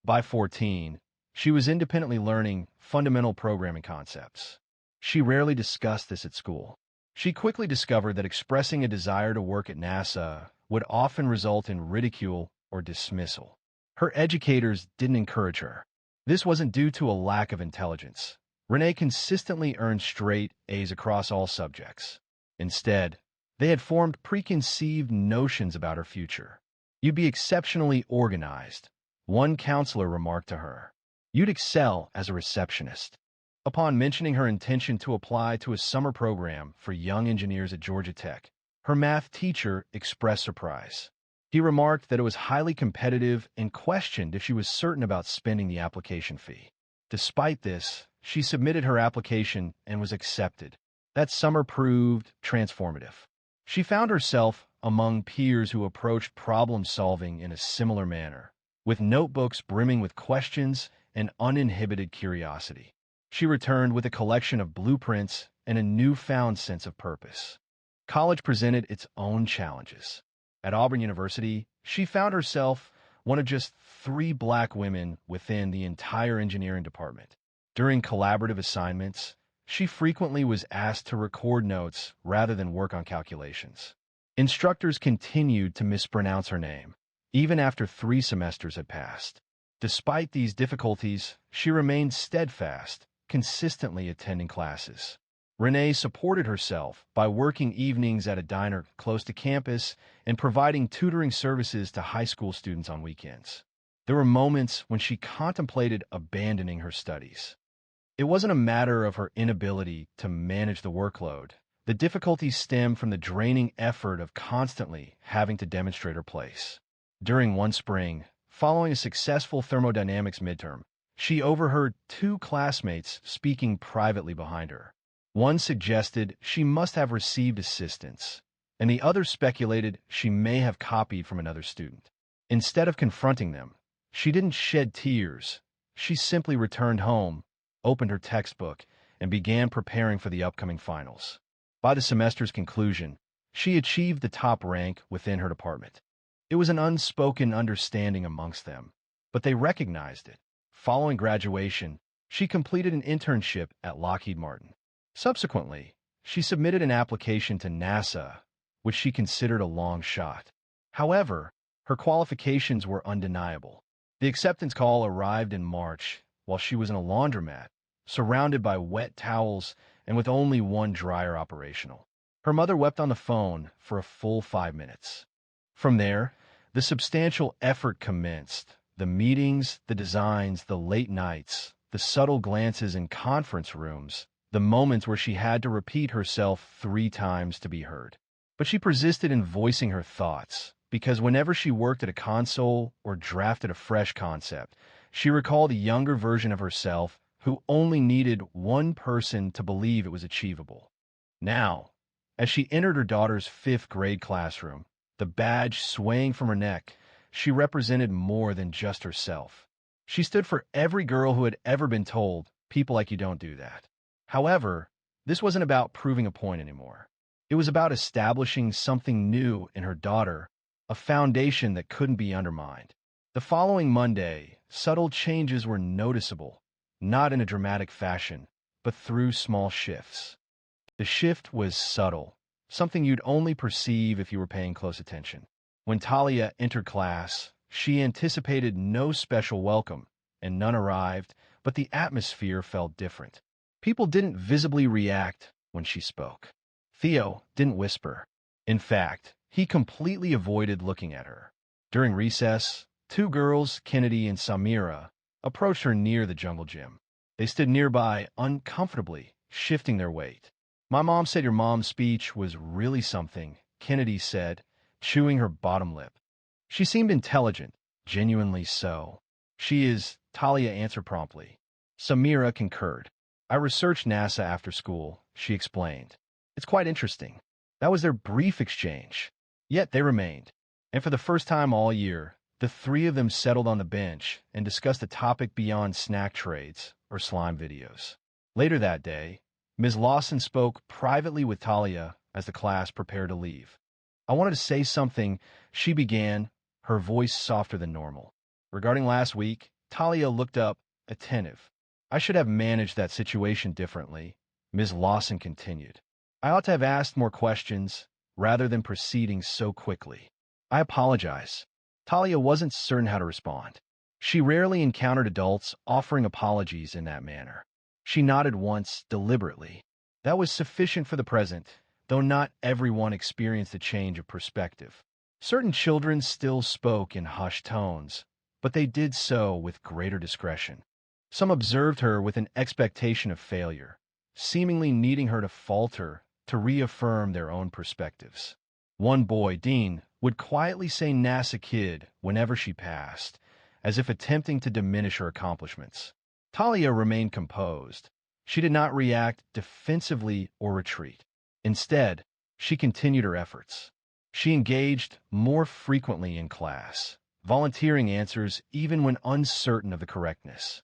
By 14, she was independently learning fundamental programming concepts. She rarely discussed this at school. She quickly discovered that expressing a desire to work at NASA would often result in ridicule or dismissal. Her educators didn't encourage her. This wasn't due to a lack of intelligence. Renee consistently earned straight A's across all subjects. Instead, they had formed preconceived notions about her future. "You'd be exceptionally organized," one counselor remarked to her. "You'd excel as a receptionist." Upon mentioning her intention to apply to a summer program for young engineers at Georgia Tech, her math teacher expressed surprise. He remarked that it was highly competitive and questioned if she was certain about spending the application fee. Despite this, she submitted her application and was accepted. That summer proved transformative. She found herself among peers who approached problem solving in a similar manner, with notebooks brimming with questions and uninhibited curiosity. She returned with a collection of blueprints and a newfound sense of purpose. College presented its own challenges. At Auburn University, she found herself one of just 3 black women within the entire engineering department. During collaborative assignments, she frequently was asked to record notes rather than work on calculations. Instructors continued to mispronounce her name, even after 3 semesters had passed. Despite these difficulties, she remained steadfast, consistently attending classes. Renee supported herself by working evenings at a diner close to campus and providing tutoring services to high school students on weekends. There were moments when she contemplated abandoning her studies. It wasn't a matter of her inability to manage the workload. The difficulties stemmed from the draining effort of constantly having to demonstrate her place. During one spring, following a successful thermodynamics midterm, she overheard 2 classmates speaking privately behind her. One suggested she must have received assistance, and the other speculated she may have copied from another student. Instead of confronting them, she didn't shed tears. She simply returned home, opened her textbook, and began preparing for the upcoming finals. By the semester's conclusion, she achieved the top rank within her department. It was an unspoken understanding amongst them, but they recognized it. Following graduation, she completed an internship at Lockheed Martin. Subsequently, she submitted an application to NASA, which she considered a long shot. However, her qualifications were undeniable. The acceptance call arrived in March while she was in a laundromat, surrounded by wet towels and with only one dryer operational. Her mother wept on the phone for a full 5 minutes. From there, the substantial effort commenced. The meetings, the designs, the late nights, the subtle glances in conference rooms, the moments where she had to repeat herself 3 times to be heard. But she persisted in voicing her thoughts, because whenever she worked at a console or drafted a fresh concept, she recalled a younger version of herself who only needed one person to believe it was achievable. Now, as she entered her daughter's 5th grade classroom, the badge swaying from her neck, she represented more than just herself. She stood for every girl who had ever been told, "People like you don't do that." However, this wasn't about proving a point anymore. It was about establishing something new in her daughter, a foundation that couldn't be undermined. The following Monday, subtle changes were noticeable, not in a dramatic fashion, but through small shifts. The shift was subtle, something you'd only perceive if you were paying close attention. When Talia entered class, she anticipated no special welcome, and none arrived, but the atmosphere felt different. People didn't visibly react when she spoke. Theo didn't whisper. In fact, he completely avoided looking at her. During recess, 2 girls, Kennedy and Samira, approached her near the jungle gym. They stood nearby, uncomfortably, shifting their weight. "My mom said your mom's speech was really something," Kennedy said, chewing her bottom lip. "She seemed intelligent, genuinely so." "She is," Talia answered promptly. Samira concurred. "I researched NASA after school," she explained. "It's quite interesting." That was their brief exchange. Yet they remained. And for the first time all year, the 3 of them settled on the bench and discussed a topic beyond snack trades or slime videos. Later that day, Ms. Lawson spoke privately with Talia as the class prepared to leave. "I wanted to say something," she began, her voice softer than normal. "Regarding last week," Talia looked up, attentive. "I should have managed that situation differently," Ms. Lawson continued. "I ought to have asked more questions rather than proceeding so quickly. I apologize." Talia wasn't certain how to respond. She rarely encountered adults offering apologies in that manner. She nodded once, deliberately. That was sufficient for the present, though not everyone experienced a change of perspective. Certain children still spoke in hushed tones, but they did so with greater discretion. Some observed her with an expectation of failure, seemingly needing her to falter to reaffirm their own perspectives. One boy, Dean, would quietly say NASA kid whenever she passed, as if attempting to diminish her accomplishments. Talia remained composed. She did not react defensively or retreat. Instead, she continued her efforts. She engaged more frequently in class, volunteering answers even when uncertain of the correctness.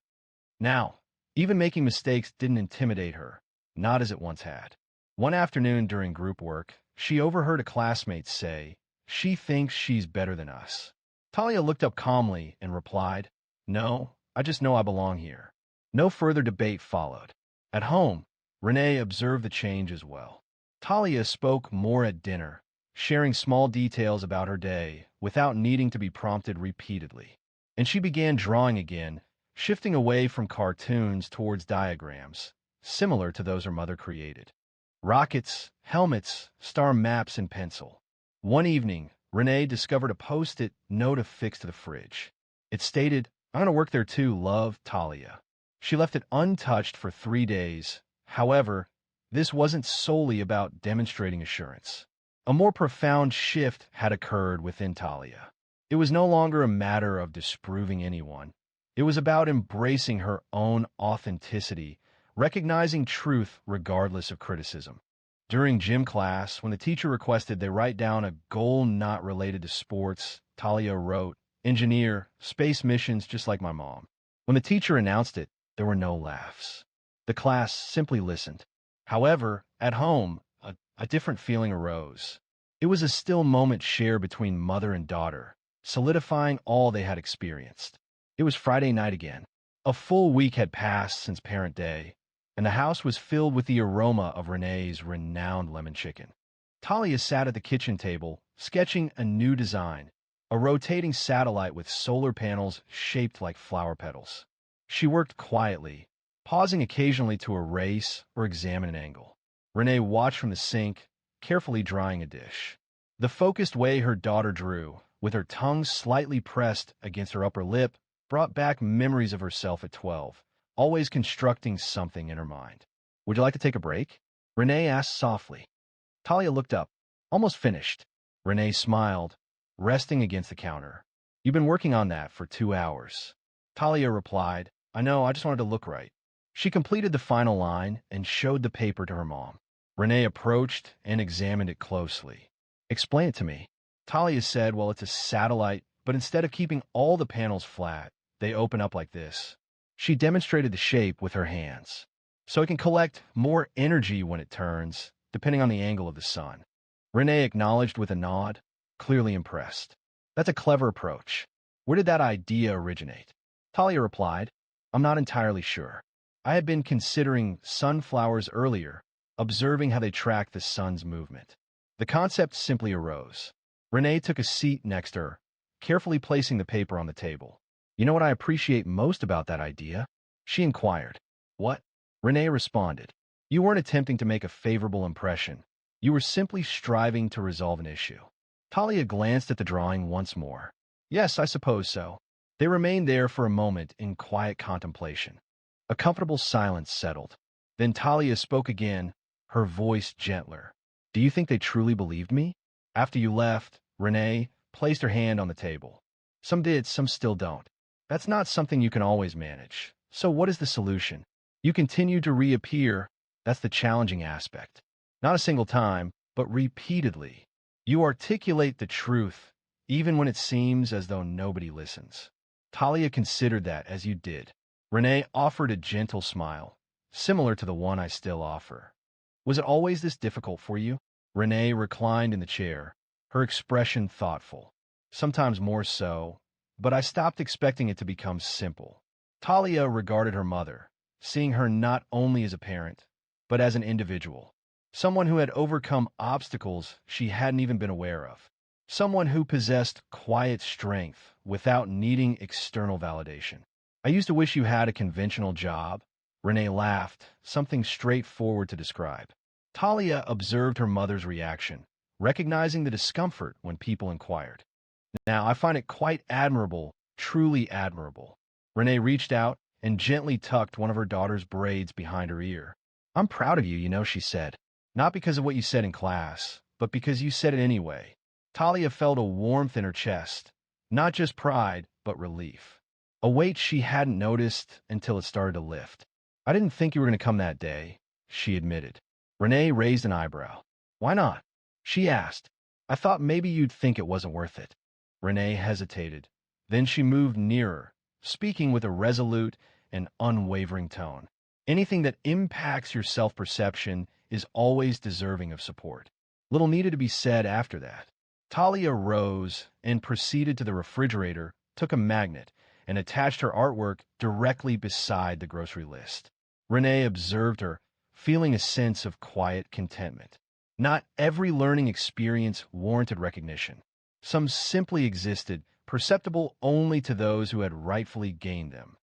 Now, even making mistakes didn't intimidate her, not as it once had. One afternoon during group work, she overheard a classmate say, "She thinks she's better than us." Talia looked up calmly and replied, "No, I just know I belong here." No further debate followed. At home, Renee observed the change as well. Talia spoke more at dinner, sharing small details about her day without needing to be prompted repeatedly. And she began drawing again, shifting away from cartoons towards diagrams, similar to those her mother created. Rockets, helmets, star maps, and pencil. One evening, Renee discovered a post-it note affixed to the fridge. It stated, "I'm going to work there too, love, Talia." She left it untouched for 3 days. However, this wasn't solely about demonstrating assurance. A more profound shift had occurred within Talia. It was no longer a matter of disproving anyone. It was about embracing her own authenticity, recognizing truth regardless of criticism. During gym class, when the teacher requested they write down a goal not related to sports, Talia wrote, "Engineer, space missions just like my mom." When the teacher announced it, there were no laughs. The class simply listened. However, at home, a different feeling arose. It was a still moment shared between mother and daughter, solidifying all they had experienced. It was Friday night again. A full week had passed since Parent Day, and the house was filled with the aroma of Renee's renowned lemon chicken. Talia sat at the kitchen table, sketching a new design, a rotating satellite with solar panels shaped like flower petals. She worked quietly, pausing occasionally to erase or examine an angle. Renee watched from the sink, carefully drying a dish. The focused way her daughter drew, with her tongue slightly pressed against her upper lip, brought back memories of herself at 12, always constructing something in her mind. "Would you like to take a break?" Renee asked softly. Talia looked up. "Almost finished." Renee smiled, resting against the counter. "You've been working on that for 2 hours." Talia replied, "I know, I just wanted to look right." She completed the final line and showed the paper to her mom. Renee approached and examined it closely. "Explain it to me." Talia said, "Well, it's a satellite, but instead of keeping all the panels flat, they open up like this." She demonstrated the shape with her hands. "So it can collect more energy when it turns, depending on the angle of the sun." Renee acknowledged with a nod, clearly impressed. "That's a clever approach. Where did that idea originate?" Talia replied, "I'm not entirely sure. I had been considering sunflowers earlier, observing how they track the sun's movement. The concept simply arose." Renee took a seat next to her, carefully placing the paper on the table. "You know what I appreciate most about that idea?" She inquired. "What?" Renee responded. "You weren't attempting to make a favorable impression. You were simply striving to resolve an issue." Talia glanced at the drawing once more. "Yes, I suppose so." They remained there for a moment in quiet contemplation. A comfortable silence settled. Then Talia spoke again, her voice gentler. "Do you think they truly believed me?" "After you left," Renee placed her hand on the table. "Some did, some still don't. That's not something you can always manage. So what is the solution? You continue to reappear. That's the challenging aspect. Not a single time, but repeatedly. You articulate the truth, even when it seems as though nobody listens." Talia considered that as you did. Renee offered a gentle smile, similar to the one I still offer. "Was it always this difficult for you?" Renee reclined in the chair, her expression thoughtful. "Sometimes more so, but I stopped expecting it to become simple." Talia regarded her mother, seeing her not only as a parent, but as an individual, someone who had overcome obstacles she hadn't even been aware of. someone who possessed quiet strength without needing external validation. I used to wish you had a conventional job. Renee laughed, something straightforward to describe. Talia observed her mother's reaction, recognizing the discomfort when people inquired. Now, I find it quite admirable, truly admirable. Renee reached out and gently tucked one of her daughter's braids behind her ear. I'm proud of you, she said. Not because of what you said in class, but because you said it anyway. Talia felt a warmth in her chest, not just pride, but relief. A weight she hadn't noticed until it started to lift. I didn't think you were going to come that day, she admitted. Renee raised an eyebrow. Why not? She asked. I thought maybe you'd think it wasn't worth it. Renee hesitated. Then she moved nearer, speaking with a resolute and unwavering tone. Anything that impacts your self-perception is always deserving of support. Little needed to be said after that. Talia rose and proceeded to the refrigerator, took a magnet, and attached her artwork directly beside the grocery list. Renee observed her, feeling a sense of quiet contentment. Not every learning experience warranted recognition. Some simply existed, perceptible only to those who had rightfully gained them.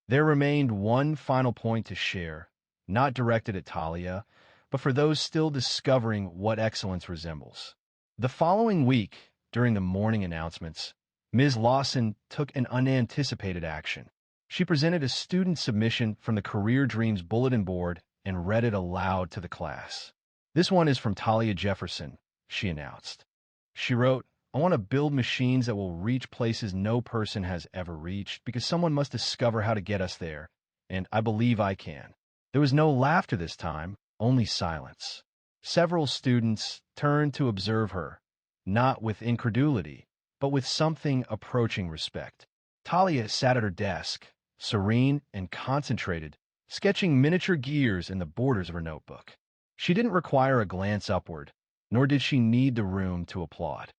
There remained one final point to share, not directed at Talia, but for those still discovering what excellence resembles. The following week, during the morning announcements, Ms. Lawson took an unanticipated action. She presented a student submission from the Career Dreams bulletin board and read it aloud to the class. This one is from Talia Jefferson, she announced. She wrote, I want to build machines that will reach places no person has ever reached because someone must discover how to get us there, and I believe I can. There was no laughter this time, only silence. Several students turned to observe her, not with incredulity, but with something approaching respect. Talia sat at her desk, serene and concentrated, sketching miniature gears in the borders of her notebook. She didn't require a glance upward, nor did she need the room to applaud.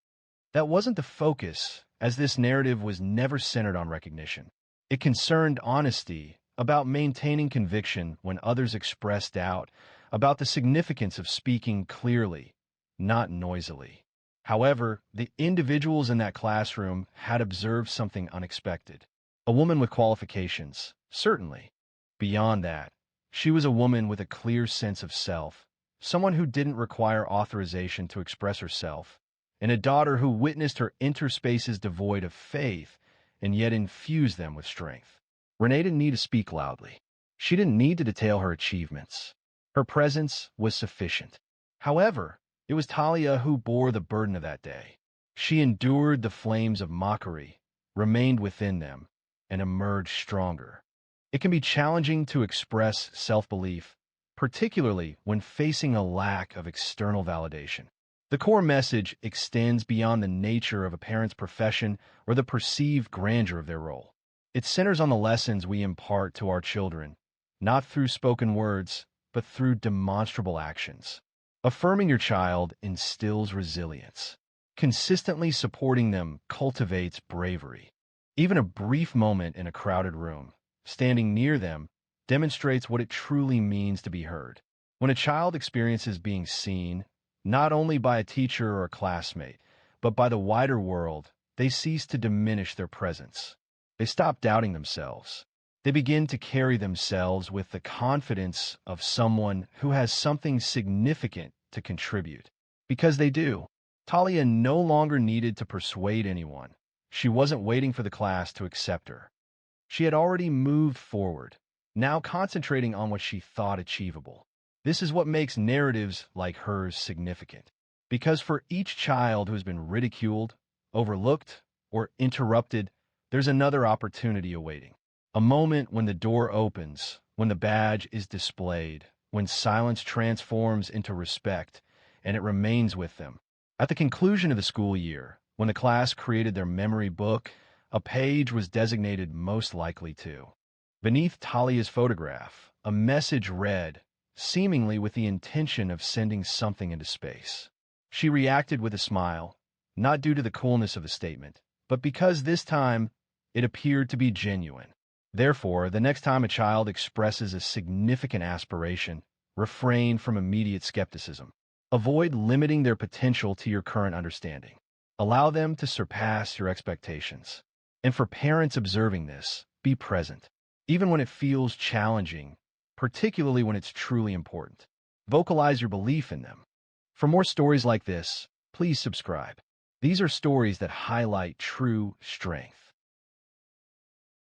That wasn't the focus, as this narrative was never centered on recognition. It concerned honesty, about maintaining conviction when others expressed doubt, about the significance of speaking clearly, not noisily. However, the individuals in that classroom had observed something unexpected. A woman with qualifications, certainly. Beyond that, she was a woman with a clear sense of self, someone who didn't require authorization to express herself, and a daughter who witnessed her interspaces devoid of faith and yet infused them with strength. Renee didn't need to speak loudly. She didn't need to detail her achievements. Her presence was sufficient. However, it was Talia who bore the burden of that day. She endured the flames of mockery, remained within them, and emerged stronger. It can be challenging to express self-belief, particularly when facing a lack of external validation. The core message extends beyond the nature of a parent's profession or the perceived grandeur of their role. It centers on the lessons we impart to our children, not through spoken words, but through demonstrable actions. Affirming your child instills resilience. Consistently supporting them cultivates bravery. Even a brief moment in a crowded room, standing near them, demonstrates what it truly means to be heard. When a child experiences being seen, not only by a teacher or a classmate, but by the wider world, they cease to diminish their presence. They stop doubting themselves. They begin to carry themselves with the confidence of someone who has something significant to contribute. Because they do. Talia no longer needed to persuade anyone. She wasn't waiting for the class to accept her. She had already moved forward, now concentrating on what she thought achievable. This is what makes narratives like hers significant. Because for each child who has been ridiculed, overlooked, or interrupted, there's another opportunity awaiting. A moment when the door opens, when the badge is displayed, when silence transforms into respect, and it remains with them. At the conclusion of the school year, when the class created their memory book, a page was designated most likely to. Beneath Talia's photograph, a message read, seemingly with the intention of sending something into space. She reacted with a smile, not due to the coolness of the statement, but because this time it appeared to be genuine. Therefore, the next time a child expresses a significant aspiration, refrain from immediate skepticism. Avoid limiting their potential to your current understanding. Allow them to surpass your expectations. And for parents observing this, be present, even when it feels challenging, particularly when it's truly important. Vocalize your belief in them. For more stories like this, please subscribe. These are stories that highlight true strength.